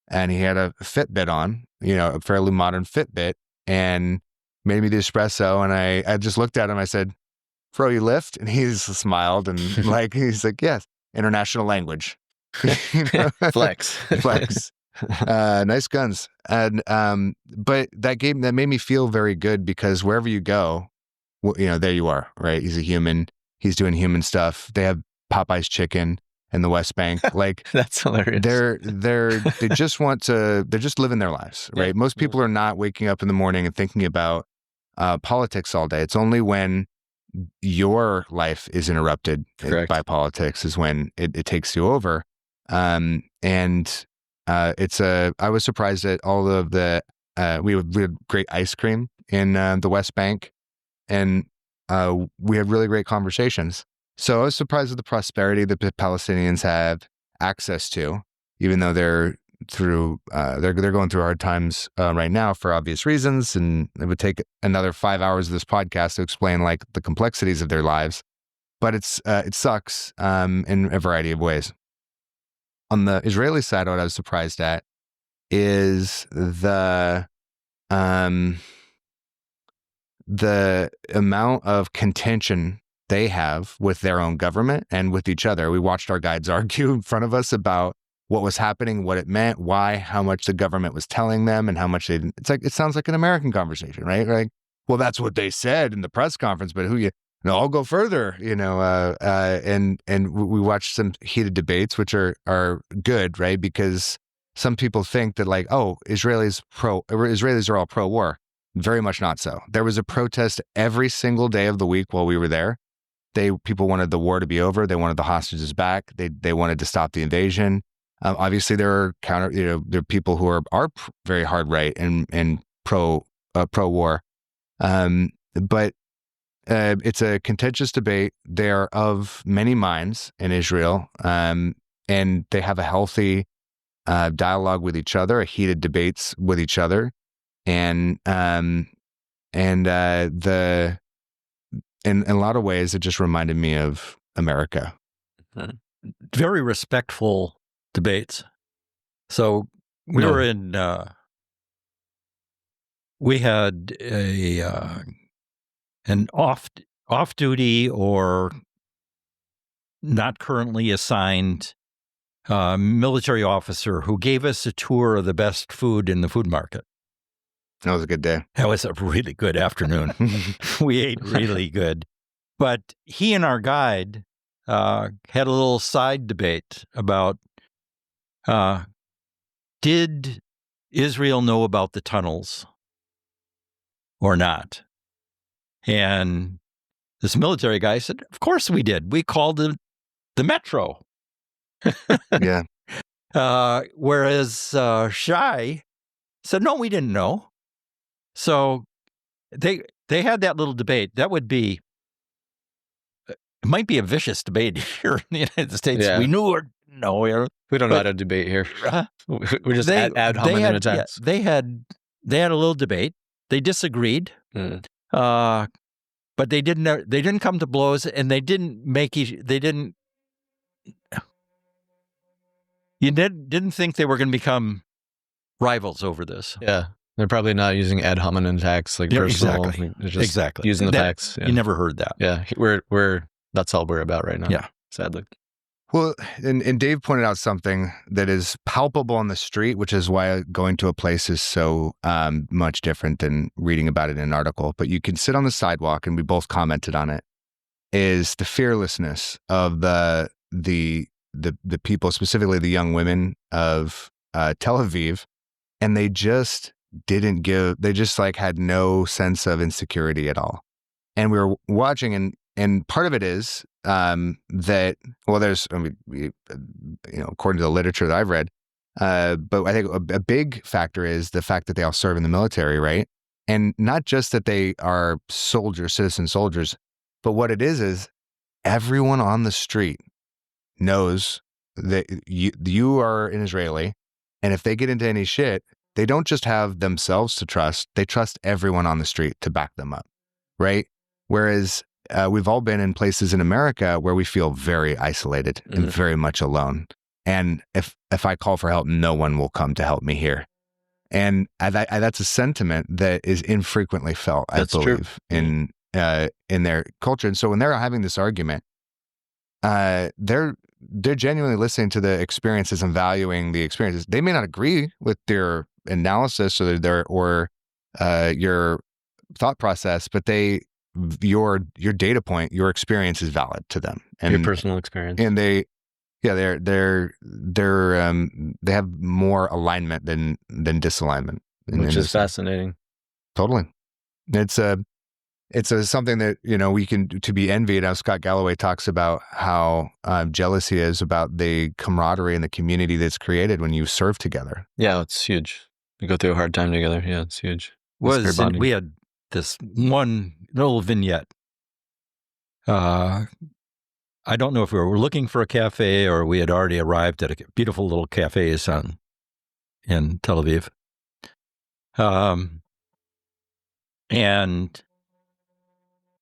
and he had a Fitbit on, a fairly modern Fitbit, and made me the espresso. And I just looked at him. I said, "Bro, you lift?" And he smiled, and he's like, "Yes, international language." Flex. Nice guns. And but that made me feel very good, because wherever you go, there you are, right? He's a human. He's doing human stuff. They have Popeye's chicken in the West Bank. Like that's hilarious. They just they're just living their lives, right? Yeah. Most people are not waking up in the morning and thinking about politics all day. It's only when your life is interrupted by politics is when it takes you over. I was surprised at all of the, we had great ice cream in the West Bank, and we had really great conversations. So I was surprised at the prosperity that the Palestinians have access to, even though they're going through hard times right now for obvious reasons, and it would take another 5 hours of this podcast to explain like the complexities of their lives. But it sucks in a variety of ways. On the Israeli side, what I was surprised at is the amount of contention they have with their own government and with each other. We watched our guides argue in front of us about what was happening, what it meant, why, how much the government was telling them, and how much they didn't. It sounds like an American conversation, right? Like, well, that's what they said in the press conference, but no, I'll go further, and we watched some heated debates, which are good, right? Because some people think that like, oh, Israelis are all pro-war. Very much not so. There was a protest every single day of the week while we were there. People wanted the war to be over. They wanted the hostages back. They wanted to stop the invasion. Obviously, there are there are people who are very hard right and pro-war, but it's a contentious debate. They're of many minds in Israel, and they have a healthy dialogue with each other, a heated debates with each other, and in a lot of ways, it just reminded me of America. Very respectful debates. So we were in. We had an off-duty or not currently assigned military officer who gave us a tour of the best food in the food market. That was a good day. That was a really good afternoon. We ate really good. But he and our guide had a little side debate about did Israel know about the tunnels or not? And this military guy said, of course we did. We called it the Metro. Yeah. Whereas Shai said, no, we didn't know. So they had that little debate. That would be, it might be a vicious debate here in the United States. Yeah. We knew or no. We don't know how to debate here. We're just ad hominem attacks. Yeah, they had a little debate. They disagreed. But they didn't come to blows, and you didn't think they were going to become rivals over this. Yeah. They're probably not using ad hominem attacks like personal. Exactly. They're just exactly. using the facts. Yeah. You never heard that. Yeah. That's all we're about right now. Yeah. Sadly. Well, and Dave pointed out something that is palpable on the street, which is why going to a place is so much different than reading about it in an article. But you can sit on the sidewalk, and we both commented on it, is the fearlessness of the people, specifically the young women of Tel Aviv, and they just had no sense of insecurity at all. And we were watching, and part of it is that, well, according to the literature that I've read, but I think a big factor is the fact that they all serve in the military, right? And not just that they are citizen soldiers, but what it is everyone on the street knows that you are an Israeli, and if they get into any shit, they don't just have themselves to trust, they trust everyone on the street to back them up, right? Whereas we've all been in places in America where we feel very isolated and very much alone. And if I call for help, no one will come to help me here. And that's a sentiment that is infrequently felt, I believe, in their culture. And so when they're having this argument, they're genuinely listening to the experiences and valuing the experiences. They may not agree with their analysis or your thought process, but your data point, your experience is valid to them, and your personal experience. And they have more alignment than disalignment, which is fascinating. Totally, it's something that we can to be envied. As Scott Galloway talks about how jealous he is about the camaraderie and the community that's created when you serve together. Yeah, it's huge. We go through a hard time together. Yeah, it's huge. We had this one little vignette. I don't know if we were looking for a cafe or we had already arrived at a beautiful little cafe in Tel Aviv. And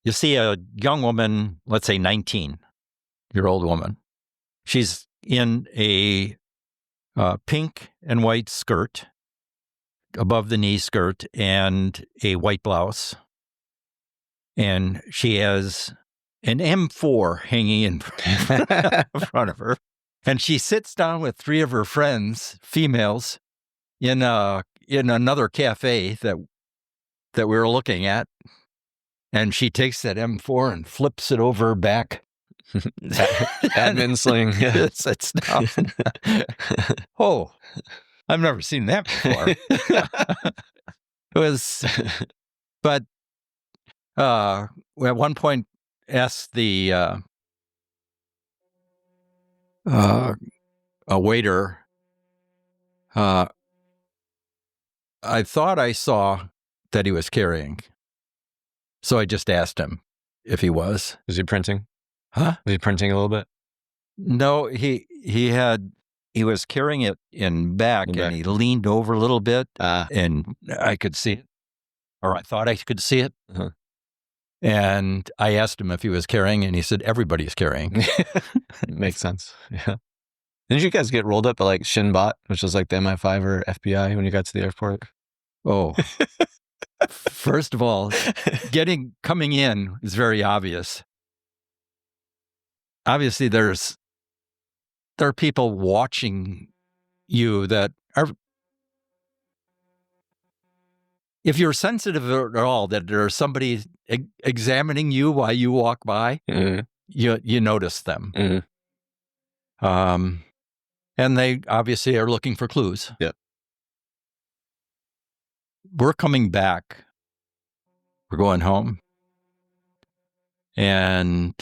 you see a young woman, let's say 19-year-old woman. She's in a pink and white skirt, above the knee skirt, and a white blouse. And she has an M4 hanging in front of her. And she sits down with three of her friends, females, in another cafe that we were looking at. and she takes that M4 and flips it over her back. Admin sling. Yeah. It's down. Oh, I've never seen that before. It was, but at one point asked the a waiter, I thought I saw that he was carrying. So I just asked him if he was. Was he printing? Huh? Was he printing a little bit? No, he was carrying it in back, and he leaned over a little bit, and I could see it, or I thought I could see it. Uh-huh. And I asked him if he was carrying, and he said, everybody's carrying. Makes sense. Yeah. Didn't you guys get rolled up at like Shinbot, which was like the MI5 or FBI when you got to the airport? Oh, first of all, coming in is very obvious. Obviously, there are people watching you that are, if you're sensitive at all, that there's somebody examining you while you walk by, you notice them. And they obviously are looking for clues. Yep. We're coming back. We're going home. And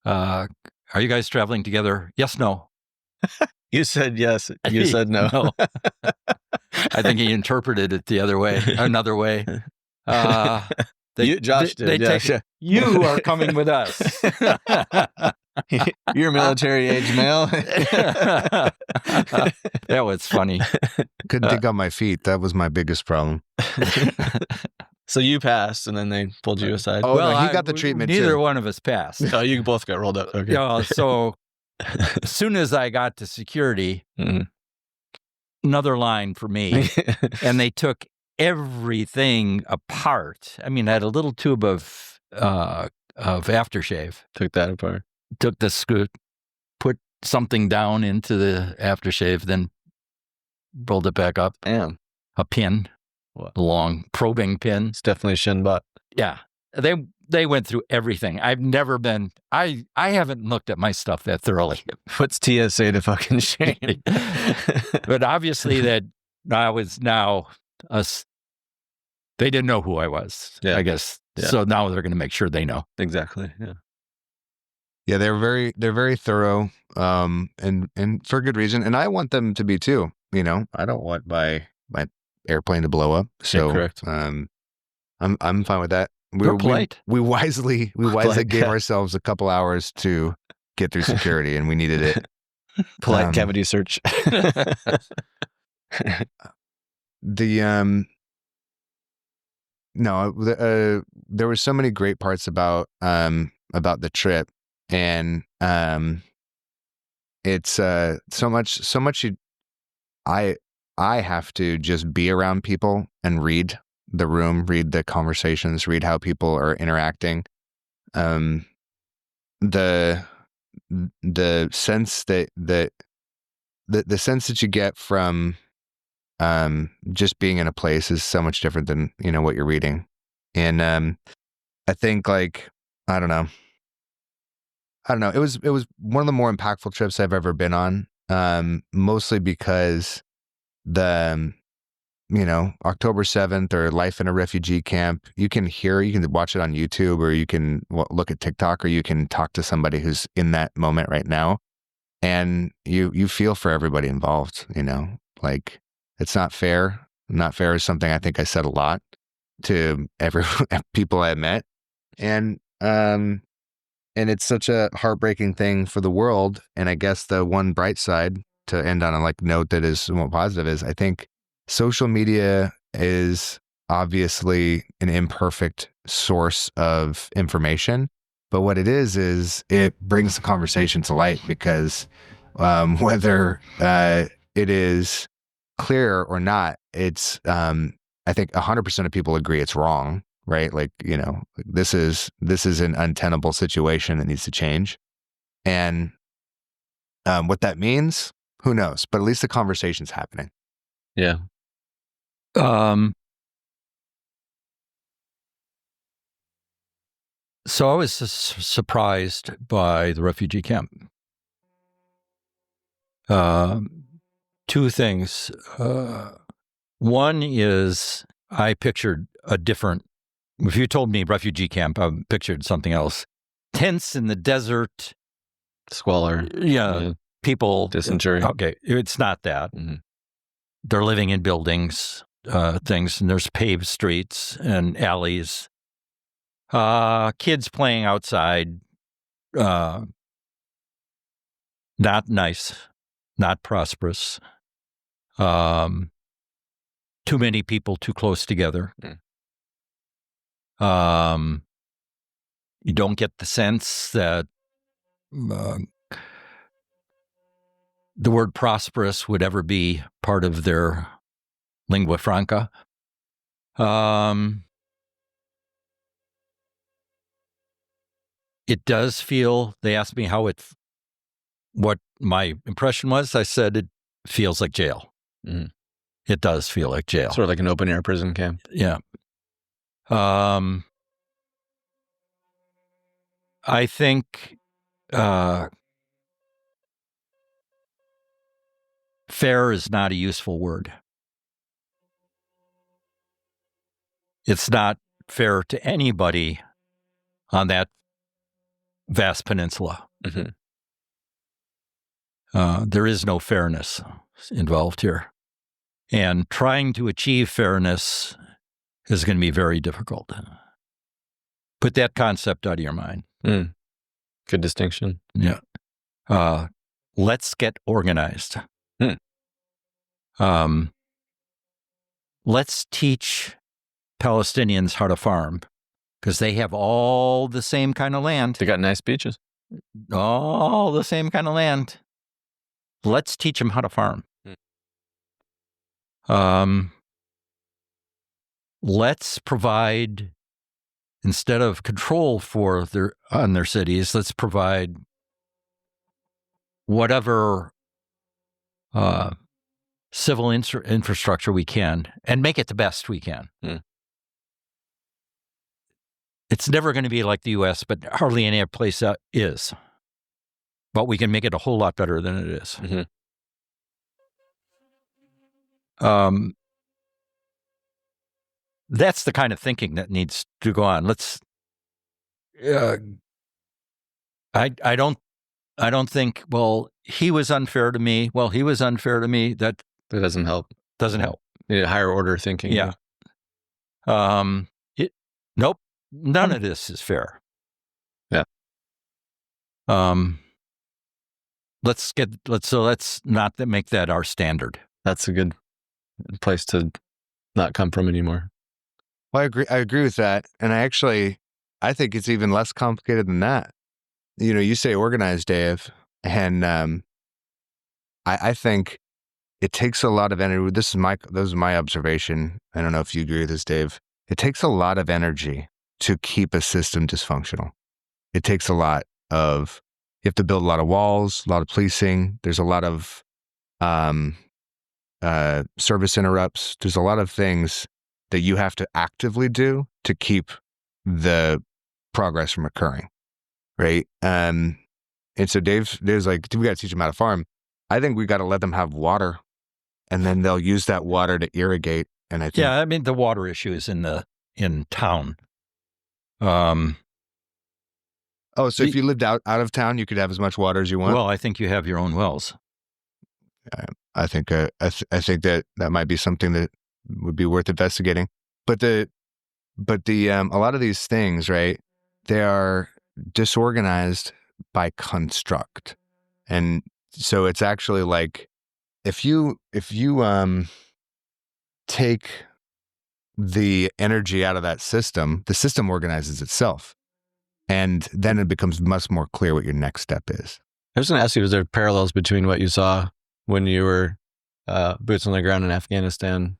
are you guys traveling together? Yes, no. You said yes. You said no. No. I think he interpreted it the other way, another way. Josh did. You are coming with us. You're military age male. That was funny. Couldn't think on my feet. That was my biggest problem. So you passed, and then they pulled you aside. Oh, well, no, he got the treatment neither too. one of us passed. Oh, you both got rolled up. Okay. Yeah. So as soon as I got to security, another line for me, and they took everything apart. I mean, I had a little tube of aftershave. Took that apart. Took the screw, put something down into the aftershave, then rolled it back up. Damn. A pin, a long probing pin. It's definitely Shinbot. Yeah. They went through everything. I've never been, I haven't looked at my stuff that thoroughly. What's TSA to fucking shame? But obviously that I was now, they didn't know who I was, I guess. Yeah. So now they're going to make sure they know. Exactly. Yeah. Yeah, they're very thorough, and for good reason. And I want them to be too. You know, I don't want my airplane to blow up. So, correct. I'm fine with that. We're polite. We wisely gave ourselves a couple hours to get through security, and we needed it. Polite cavity search. There were so many great parts about the trip, and it's so much I have to just be around people and read the room, read the conversations, read how people are interacting. The sense that the sense that you get from just being in a place is so much different than, you know, what you're reading. And I think, like, I don't know. It was one of the more impactful trips I've ever been on. Mostly because October 7th or Life in a Refugee Camp, you can watch it on YouTube, or you can look at TikTok, or you can talk to somebody who's in that moment right now. And you feel for everybody involved, you know, like, it's not fair. Not fair is something I think I said a lot to every people I met. And it's such a heartbreaking thing for the world. And I guess the one bright side, to end on a note that is somewhat positive, is I think social media is obviously an imperfect source of information. But what it is it brings the conversation to light, because whether it is clear or not, it's I think 100% of people agree it's wrong, right? Like, you know, this is an untenable situation that needs to change. And what that means, who knows? But at least the conversation's happening. Yeah. So I was surprised by the refugee camp. Two things. One is I pictured a different, if you told me refugee camp, I pictured something else. Tents in the desert. Squalor. Yeah. People. Dysentery. Okay. It's not that. Mm-hmm. They're living in buildings, things, and there's paved streets and alleys. Kids playing outside. Not nice. Not prosperous. Too many people too close together. You don't get the sense that the word prosperous would ever be part of their lingua franca. It does feel, they asked me what my impression was. I said it feels like jail. Mm-hmm. It does feel like jail. Sort of like an open air prison camp. Yeah. I think fair is not a useful word. It's not fair to anybody on that vast peninsula. Mm-hmm. There is no fairness involved here. And trying to achieve fairness is going to be very difficult. Put that concept out of your mind. Mm. Good distinction. Yeah. Let's get organized. Let's teach Palestinians how to farm, because they have all the same kind of land. They got nice beaches. All the same kind of land. Let's teach them how to farm. Let's provide, instead of control on their cities, let's provide whatever civil infrastructure we can and make it the best we can. It's never going to be like the U.S., but hardly any other place is. But we can make it a whole lot better than it is. Mm-hmm. That's the kind of thinking that needs to go on. Let's. I don't think. Well, he was unfair to me. Well, he was unfair to me. That doesn't help. Doesn't help. You need a higher order thinking. Yeah. Nope. None of this is fair. Yeah. Let's not make that our standard. That's a good place to not come from anymore. Well, I agree with that. And I think it's even less complicated than that. You know, you say organized, Dave, and I think it takes a lot of energy. This is my observation. I don't know if you agree with this, Dave. It takes a lot of energy to keep a system dysfunctional. It takes a lot of, you have to build a lot of walls, a lot of policing. There's a lot of service interrupts. There's a lot of things that you have to actively do to keep the progress from occurring, right? And so Dave's like, we got to teach them how to farm. I think we got to let them have water, and then they'll use that water to irrigate. And I think, yeah, I mean, the water issue is in town. So if you lived out of town, you could have as much water as you want? Well, I think you have your own wells. I think that might be something that would be worth investigating. But a lot of these things, right, they are disorganized by construct. And so it's actually like, if you take the energy out of that system, the system organizes itself. And then it becomes much more clear what your next step is. I was going to ask you, is there parallels between what you saw when you were boots on the ground in Afghanistan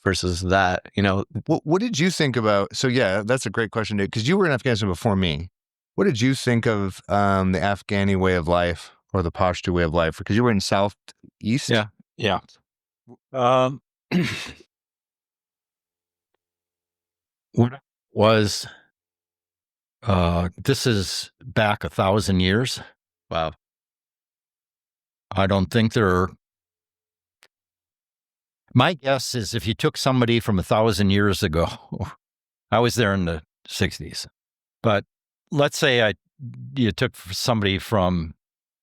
versus that? You know, what did you think about? So yeah, that's a great question, Dave, because you were in Afghanistan before me. What did you think of the Afghani way of life or the Pashto way of life? Because you were in Southeast. Yeah. What was This is back 1,000 years. Wow. I don't think my guess is if you took somebody from 1,000 years ago, I was there in the 60s, but let's say you took somebody from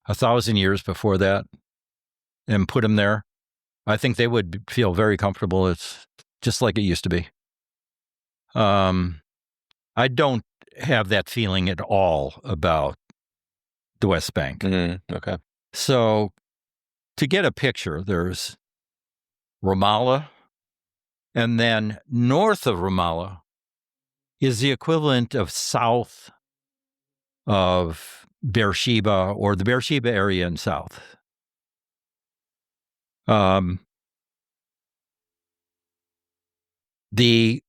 1,000 years before that and put them there, I think they would feel very comfortable. It's just like it used to be. I don't have that feeling at all about the West Bank. Mm-hmm. Okay. So to get a picture, there's Ramallah, and then north of Ramallah is the equivalent of south of Beersheba, or the Beersheba area in south. We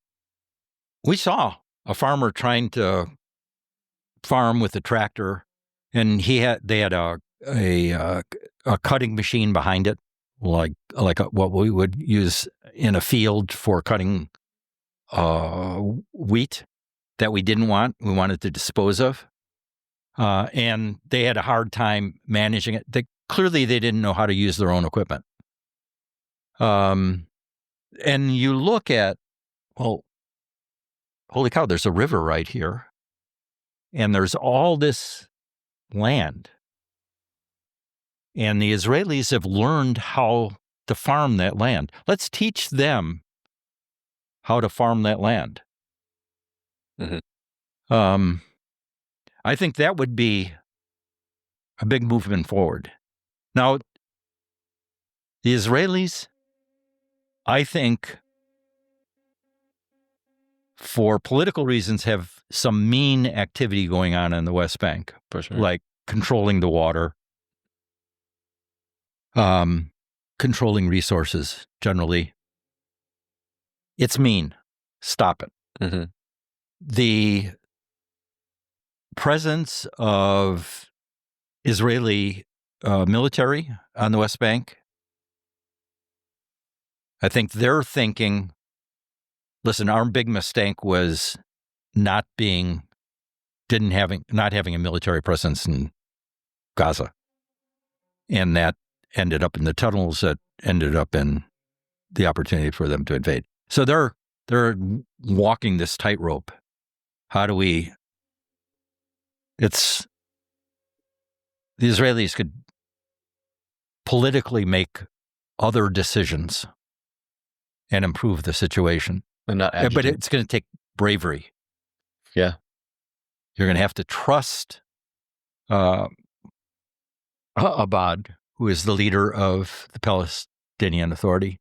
saw a farmer trying to farm with a tractor, and they had a cutting machine behind it, like what we would use in a field for cutting wheat that we didn't want. We wanted to dispose of, and they had a hard time managing it. Clearly, they didn't know how to use their own equipment. And you look at, well, holy cow, there's a river right here, and there's all this land. And the Israelis have learned how to farm that land. Let's teach them how to farm that land. Mm-hmm. I think that would be a big movement forward. Now, the Israelis, I think, for political reasons, have some mean activity going on in the West Bank, For sure. like controlling the water, controlling resources generally. It's mean. Stop it. Mm-hmm. The presence of Israeli military on the West Bank, I think they're thinking, listen, our big mistake was not having a military presence in Gaza. And that ended up in the tunnels, that ended up in the opportunity for them to invade. So they're walking this tightrope. How do the Israelis could politically make other decisions and improve the situation. And not but it's going to take bravery. Yeah. You're going to have to trust Abad, who is the leader of the Palestinian Authority,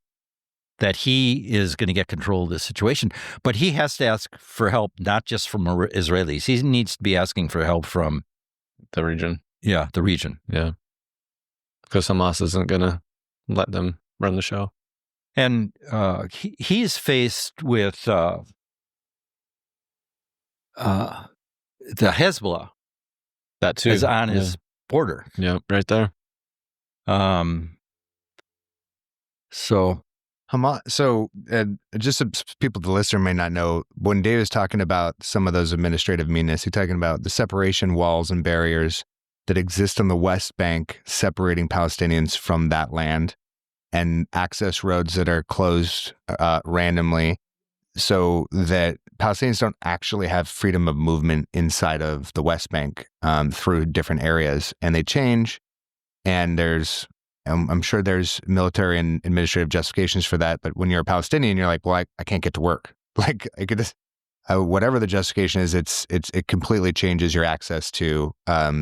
that he is going to get control of the situation. But he has to ask for help, not just from Israelis. He needs to be asking for help from the region. Yeah, the region. Yeah. Because Hamas isn't going to let them run the show. And he's faced with the Hezbollah. That too. Is on his border. Yeah, right there. So just so people, the listener may not know, when Dave is talking about some of those administrative meanness, he's talking about the separation walls and barriers that exist on the West Bank, separating Palestinians from that land, and access roads that are closed randomly so that Palestinians don't actually have freedom of movement inside of the West Bank through different areas. And they change, and I'm sure there's military and administrative justifications for that. But when you're a Palestinian, you're like, well, I can't get to work. Like, I could just, whatever the justification is, it completely changes your access to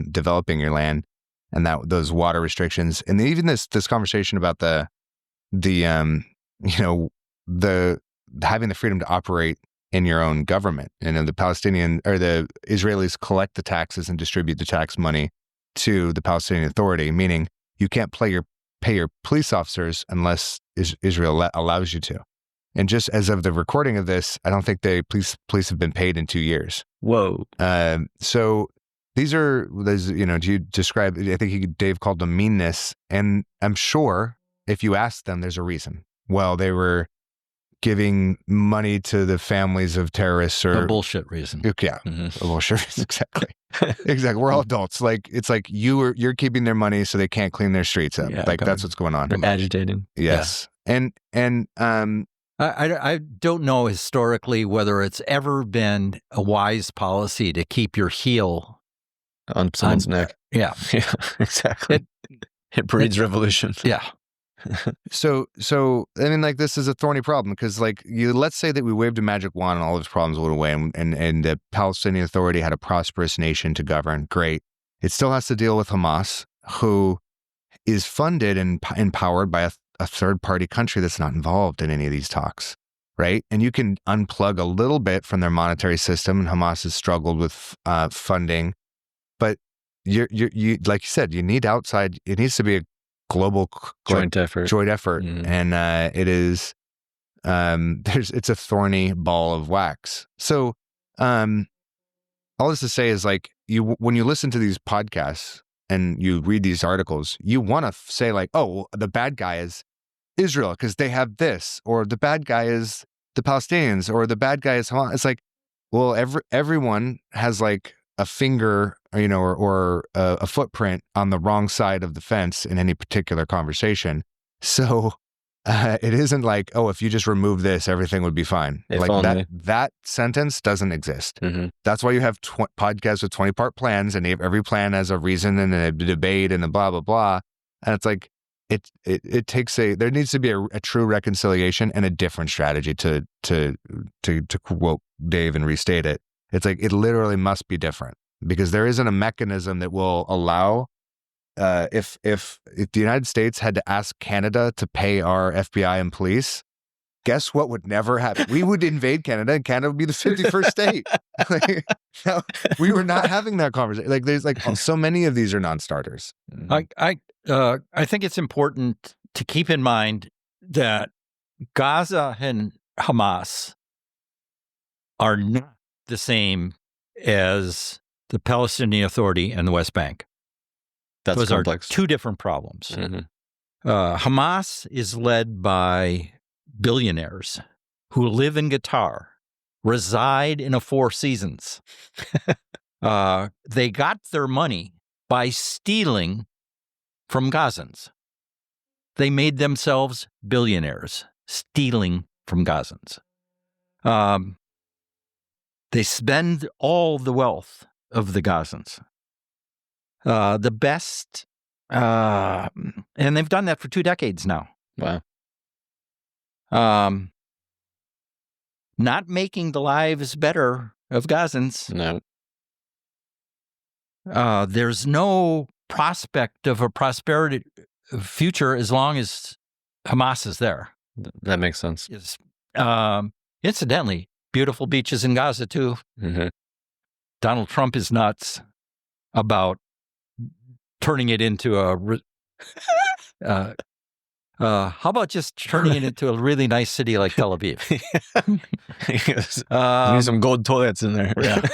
developing your land, and those water restrictions. And even this conversation about the having the freedom to operate in your own government. And the Palestinian or the Israelis collect the taxes and distribute the tax money to the Palestinian Authority, meaning you can't pay your police officers unless Israel allows you to. And just as of the recording of this, I don't think the police have been paid in 2 years. Whoa. So do you describe, I think Dave called them meanness. And I'm sure if you ask them, there's a reason. Well, they were giving money to the families of terrorists or A bullshit reason. Yeah, Mhm. a bullshit. Exactly. Exactly. We're all adults. Like it's like you're keeping their money so they can't clean their streets up. Yeah, like go that's ahead. what's going on. They're agitating. Yes. And I don't know historically whether it's ever been a wise policy to keep your heel On someone's neck. Yeah. Yeah, exactly. It breeds revolution. Yeah. So I mean, like, this is a thorny problem because, like, let's say that we waved a magic wand and all those problems went away, and the Palestinian Authority had a prosperous nation to govern. Great. It still has to deal with Hamas, who is funded and empowered by a third-party country that's not involved in any of these talks, right? And you can unplug a little bit from their monetary system, and Hamas has struggled with funding, but you like you said, you need outside. It needs to be a global Joint effort. Mm-hmm. And it is it's a thorny ball of wax. So all this to say is, like, when you listen to these podcasts and you read these articles, you want to say, like, oh, well, the bad guy is Israel because they have this, or the bad guy is the Palestinians, or the bad guy is Hamas. It's like, well, everyone has like a finger, or a footprint on the wrong side of the fence in any particular conversation. So it isn't like, oh, if you just remove this, everything would be fine. If like only. that sentence doesn't exist. Mm-hmm. That's why you have podcasts with 20-part plans, and every plan has a reason and a debate and a blah, blah, blah. And it's like, it takes there needs to be a true reconciliation and a different strategy to quote Dave and restate it. It's like, it literally must be different, because there isn't a mechanism that will allow, if the United States had to ask Canada to pay our FBI and police, guess what would never happen? We would invade Canada, and Canada would be the 51st state. Like, no, we were not having that conversation. Like, there's like so many of these are non-starters. I think it's important to keep in mind that Gaza and Hamas are not the same as the Palestinian Authority and the West Bank. That's Those complex. are two different problems. Mm-hmm. Hamas is led by billionaires who live in Qatar, reside in a Four Seasons. They got their money by stealing from Gazans. They made themselves billionaires, stealing from Gazans. They spend all the wealth of the Gazans. The best, and they've done that for 2 decades now. Wow. Not making the lives better of Gazans. No. There's no prospect of a prosperity future as long as Hamas is there. That makes sense. Incidentally, beautiful beaches in Gaza too. Mm-hmm. Donald Trump is nuts about turning it into how about just turning it into a really nice city like Tel Aviv? Yes. Need some gold toilets in there. Yeah.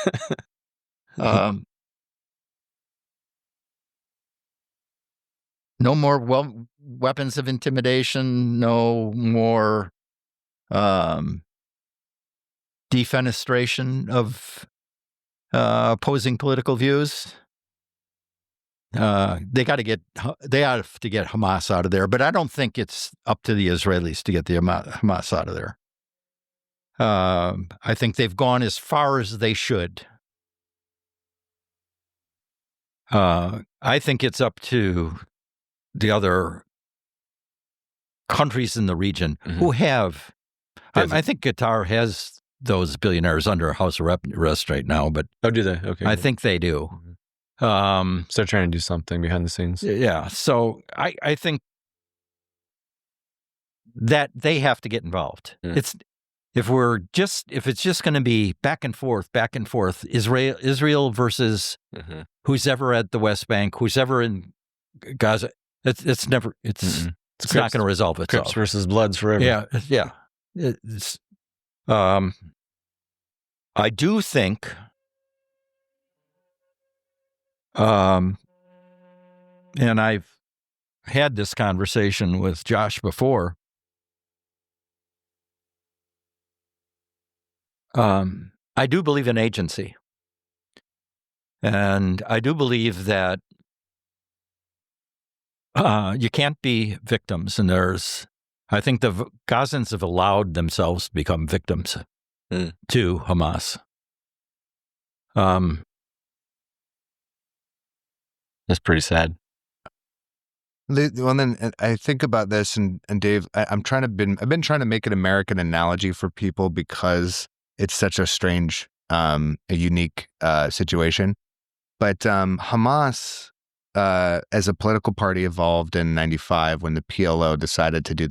No more weapons of intimidation. No more defenestration of opposing political views. They have to get Hamas out of there, but I don't think it's up to the Israelis to get the Hamas out of there. I think they've gone as far as they should. I think it's up to the other countries in the region who have. I think Qatar has those billionaires under house arrest right now, but oh, do they? Okay, I think they do. So they're trying to do something behind the scenes. Yeah. So I think that they have to get involved. If it's just going to be back and forth, Israel versus who's ever at the West Bank, who's ever in Gaza, it's not going to resolve itself. Crips versus Bloods forever. Yeah. I do think, and I've had this conversation with Josh before, I do believe in agency. And I do believe that you can't be victims. And I think the Gazans have allowed themselves to become victims to Hamas. That's pretty sad. Well, then I think about this, and Dave, I've been trying to make an American analogy for people because it's such a strange, a unique situation. But Hamas, as a political party, evolved in '95 when the PLO decided to do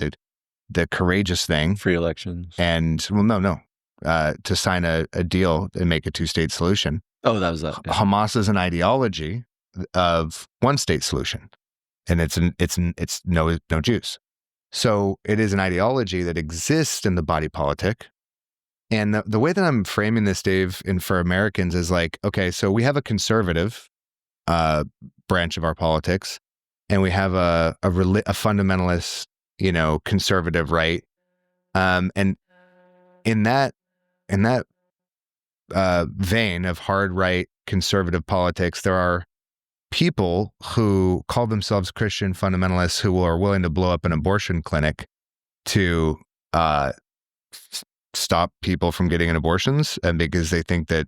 the courageous thing, Free elections, and to sign a deal and make a two-state solution. Oh, that was that. Yeah. Hamas is an ideology of one-state solution. And it's no Jews. So it is an ideology that exists in the body politic. And the way that I'm framing this, Dave, and for Americans is like, okay, so we have a conservative branch of our politics, and we have a fundamentalist, conservative right. And in that vein of hard right conservative politics, there are people who call themselves Christian fundamentalists who are willing to blow up an abortion clinic to stop people from getting abortions, and because they think that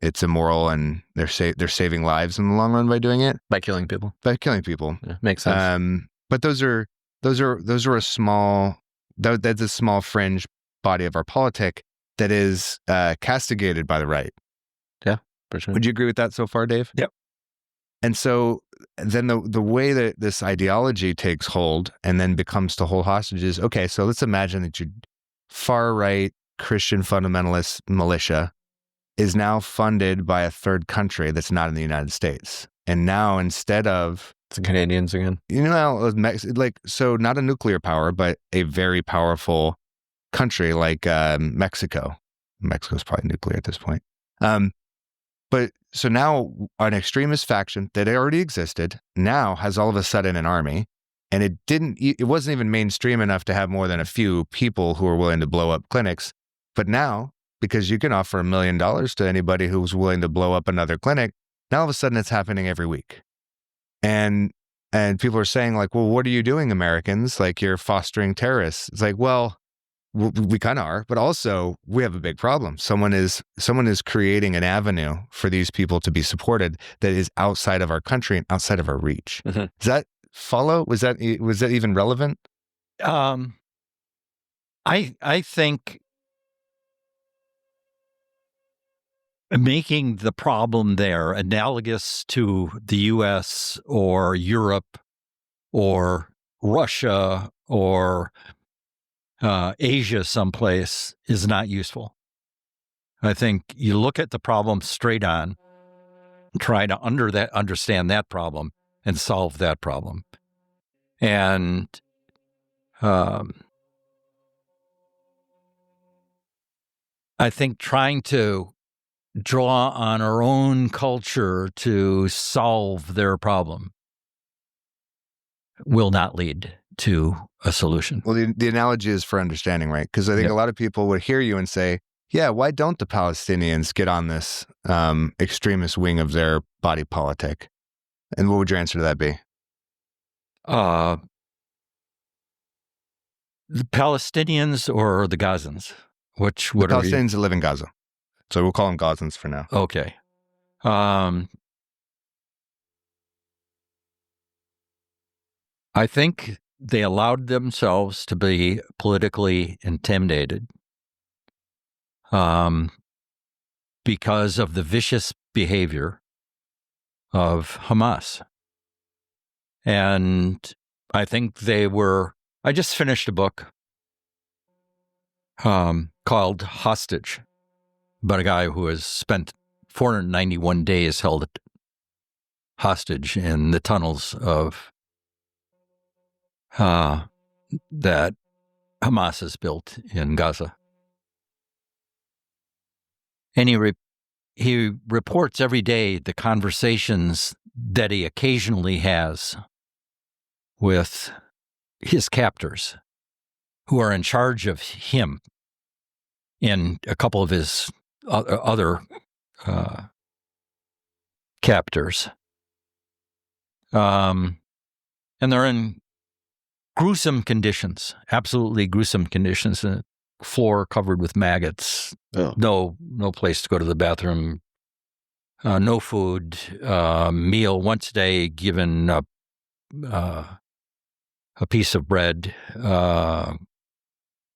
it's immoral and they're saving lives in the long run by doing it, by killing people. Yeah, makes sense. But those are a small that's a small fringe body of our politic that is castigated by the right. Yeah, for sure. Would you agree with that so far, Dave? Yep. And so then the way that this ideology takes hold and then becomes to hold hostages, okay, so let's imagine that your far-right Christian fundamentalist militia is now funded by a third country that's not in the United States. And now instead of... It's the Canadians again. So not a nuclear power, but a very powerful country like Mexico. Mexico's probably nuclear at this point. But so now an extremist faction that already existed now has all of a sudden an army, and it wasn't even mainstream enough to have more than a few people who are willing to blow up clinics. But now, because you can offer $1 million to anybody who's willing to blow up another clinic, now all of a sudden it's happening every week. And people are saying like, well, what are you doing, Americans? Like, you're fostering terrorists. It's like, well, we kind of are, but also we have a big problem. Someone is creating an avenue for these people to be supported that is outside of our country and outside of our reach. Mm-hmm. Does that follow? Was that even relevant? I think making the problem there analogous to the U.S. or Europe or Russia or Asia someplace is not useful. I think you look at the problem straight on, try to understand that problem and solve that problem. And I think trying to draw on our own culture to solve their problem will not lead to a solution. Well, the analogy is for understanding, right? Because I think a lot of people would hear you and say, yeah, why don't the Palestinians get on this extremist wing of their body politic? And what would your answer to that be? The Palestinians or the Gazans? The Palestinians that live in Gaza. So we'll call them Gazans for now. Okay. I think they allowed themselves to be politically intimidated because of the vicious behavior of Hamas. And I think I just finished a book called Hostage, about a guy who has spent 491 days held hostage in the tunnels of that Hamas has built in Gaza. And he reports every day the conversations that he occasionally has with his captors who are in charge of him and a couple of his other captors. And they're in gruesome conditions, absolutely gruesome conditions. The floor covered with maggots. Oh. No place to go to the bathroom. No food. Meal once a day, given a piece of bread.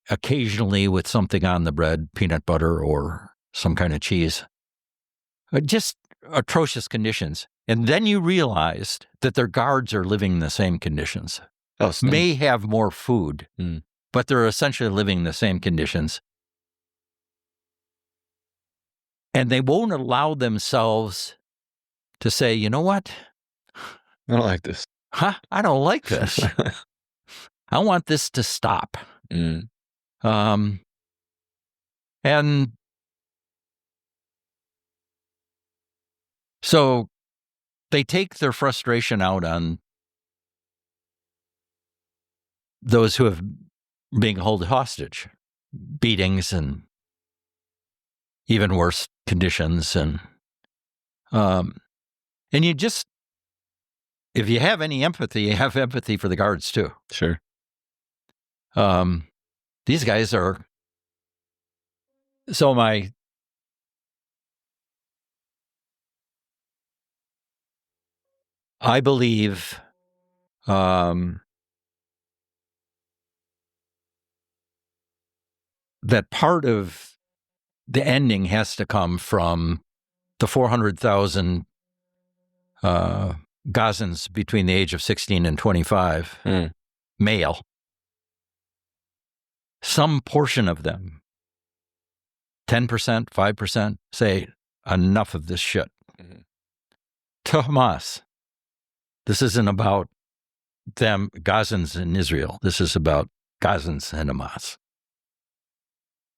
Occasionally with something on the bread, peanut butter or some kind of cheese. Just atrocious conditions. And then you realized that their guards are living in the same conditions. Oh, May have more food, but they're essentially living in the same conditions. And they won't allow themselves to say, you know what? I don't like this. I don't like this. I want this to stop. And so they take their frustration out on those who have being held hostage, beatings and even worse conditions. And you just, if you have any empathy, you have empathy for the guards too. Sure. These guys are, so I believe that part of the ending has to come from the 400,000 Gazans between the age of 16 and 25, male. Some portion of them, 10%, 5%, say, enough of this shit. To Hamas. This isn't about them, Gazans in Israel. This is about Gazans and Hamas.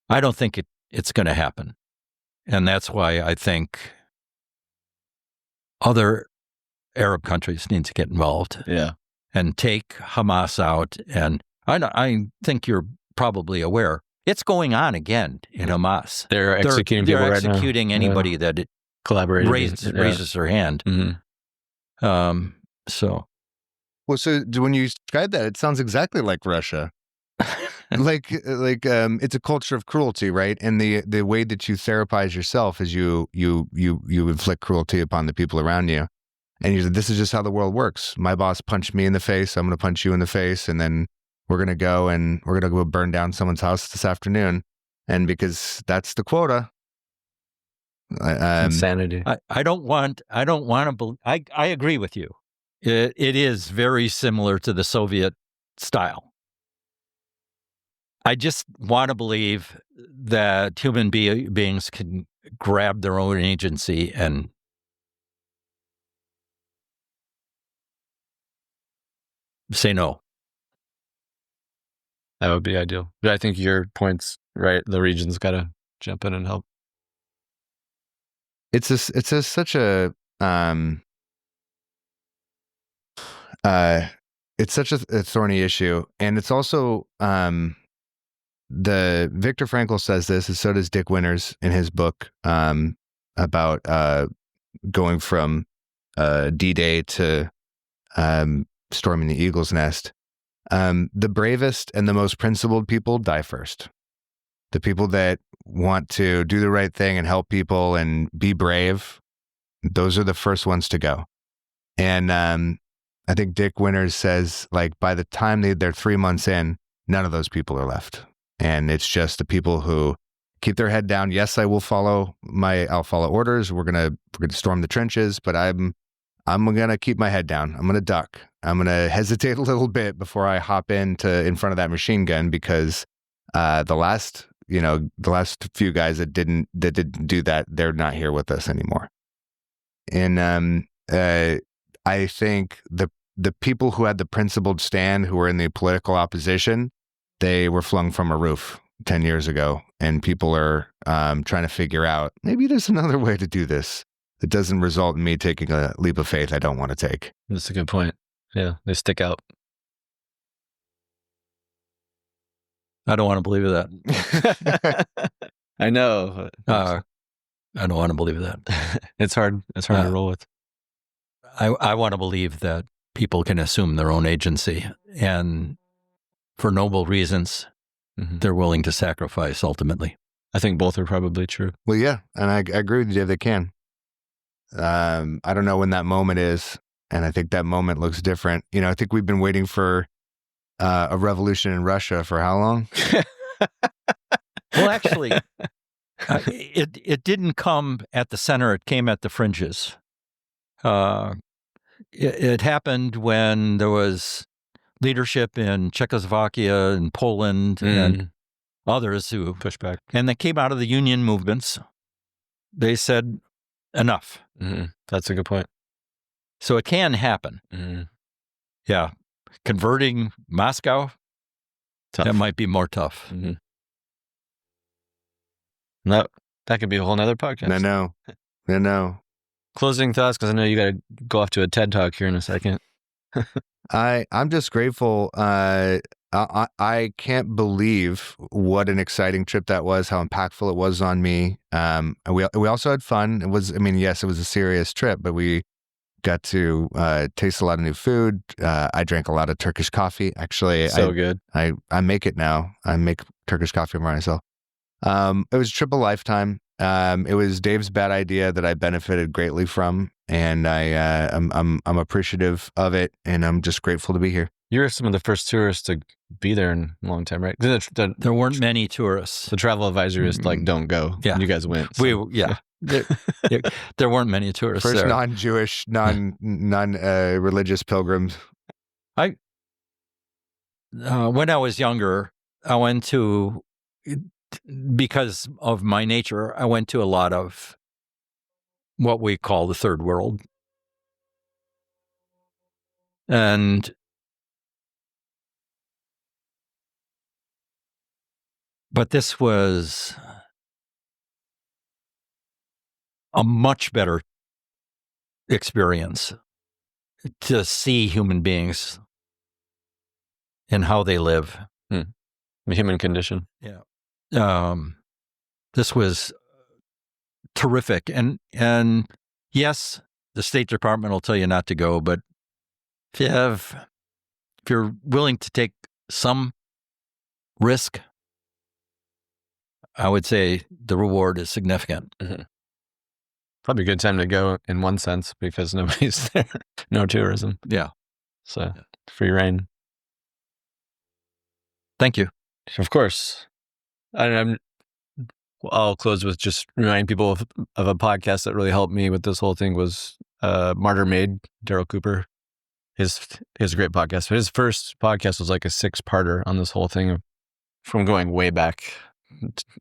I don't think it's going to happen. And that's why I think other Arab countries need to get involved. Yeah. And take Hamas out. And I think you're probably aware, it's going on again in Hamas. They're executing people right now. They're executing anybody that raises their hand. So when you describe that, it sounds exactly like Russia. like it's a culture of cruelty, right? And the way that you therapize yourself is you inflict cruelty upon the people around you. And you say, this is just how the world works. My boss punched me in the face. I'm going to punch you in the face. And then we're going to go burn down someone's house this afternoon. And because that's the quota. Insanity. I don't want to I agree with you. It is very similar to the Soviet style. I just want to believe that human beings can grab their own agency and say no. That would be ideal. But I think your point's right. The region's got to jump in and help. It's such a thorny issue, and it's also the Viktor Frankl says this, and so does Dick Winters in his book about going from D-Day to storming the Eagle's Nest. The bravest and the most principled people die first. The people that want to do the right thing and help people and be brave, those are the first ones to go. And I think Dick Winters says, like, by the time they're 3 months in, none of those people are left. And it's just the people who keep their head down. Yes, I'll follow orders. We're gonna storm the trenches, but I'm gonna keep my head down. I'm gonna duck. I'm gonna hesitate a little bit before I hop in front of that machine gun, because the last few guys that didn't do that, they're not here with us anymore. And I think the people who had the principled stand, who were in the political opposition, they were flung from a roof 10 years ago, and people are trying to figure out, maybe there's another way to do this that doesn't result in me taking a leap of faith I don't want to take. That's a good point. Yeah, they stick out. I don't want to believe that. I know. I don't want to believe that. It's hard. It's hard to roll with. I want to believe that people can assume their own agency, and for noble reasons, they're willing to sacrifice ultimately. I think both are probably true. Well, yeah, and I agree with you, Dave. They can. I don't know when that moment is, and I think that moment looks different. I think we've been waiting for a revolution in Russia for how long? Well, actually, it didn't come at the center. It came at the fringes. It happened when there was leadership in Czechoslovakia and Poland and others who pushed back. And they came out of the union movements. They said, enough. That's a good point. So it can happen. Yeah. Converting Moscow, tough. That might be more tough. No, that could be a whole nother podcast. I know. Closing thoughts, because I know you got to go off to a TED Talk here in a second. I'm just grateful. I can't believe what an exciting trip that was, how impactful it was on me. We also had fun. It was, yes, it was a serious trip, but we got to taste a lot of new food. I drank a lot of Turkish coffee. Actually, good. I make it now. I make Turkish coffee for myself. It was a trip of a lifetime. It was Dave's bad idea that I benefited greatly from, and I'm appreciative of it, and I'm just grateful to be here. You were some of the first tourists to be there in a long time, right? There weren't many tourists. The travel advisor is like, don't go. Yeah. You guys went. So. There weren't many tourists First there. non-Jewish, non-religious pilgrims. When I was younger, I went to, because of my nature, I went to a lot of what we call the third world. But this was a much better experience to see human beings and how they live. The human condition. Yeah. This was terrific. And yes, the State Department will tell you not to go, but if you're willing to take some risk, I would say the reward is significant. Probably a good time to go in one sense, because nobody's there. No tourism. Yeah. So free reign. Thank you. Of course. I'll close with just reminding people of a podcast that really helped me with this whole thing was Martyr Made, Daryl Cooper. His a great podcast. But his first podcast was like a 6-parter on this whole thing from going way back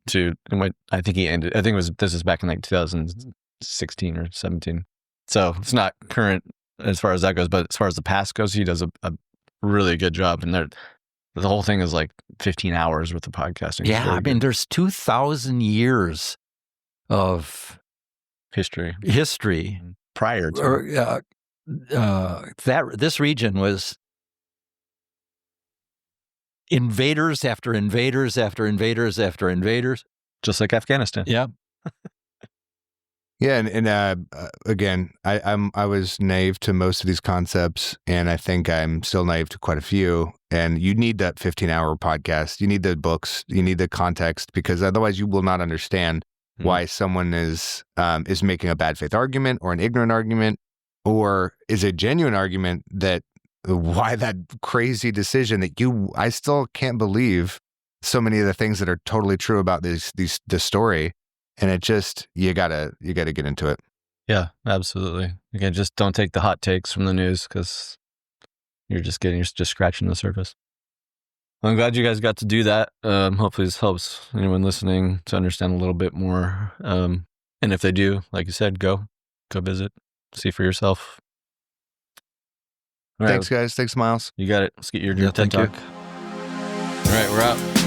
to what I think he ended. I think this was back in like 2016 or 17. So it's not current as far as that goes, but as far as the past goes, he does a really good job. And the whole thing is like 15 hours worth of podcasting. Yeah, there's 2,000 years of history prior to this region was invaders after invaders after invaders after invaders, just like Afghanistan. Yeah. Yeah, and again, I was naive to most of these concepts, and I think I'm still naive to quite a few. And you need that 15-hour podcast. You need the books. You need the context, because otherwise you will not understand why someone is making a bad faith argument or an ignorant argument, or is a genuine argument that why that crazy decision that I still can't believe so many of the things that are totally true about this story. And it just, you gotta get into it. Yeah, absolutely. Again, just don't take the hot takes from the news, because you're just scratching the surface. I'm glad you guys got to do that. Hopefully this helps anyone listening to understand a little bit more. And if they do, like you said, go visit, see for yourself. All Thanks, guys. Thanks, Miles. You got it. Let's get your TED Talk. All right, we're out.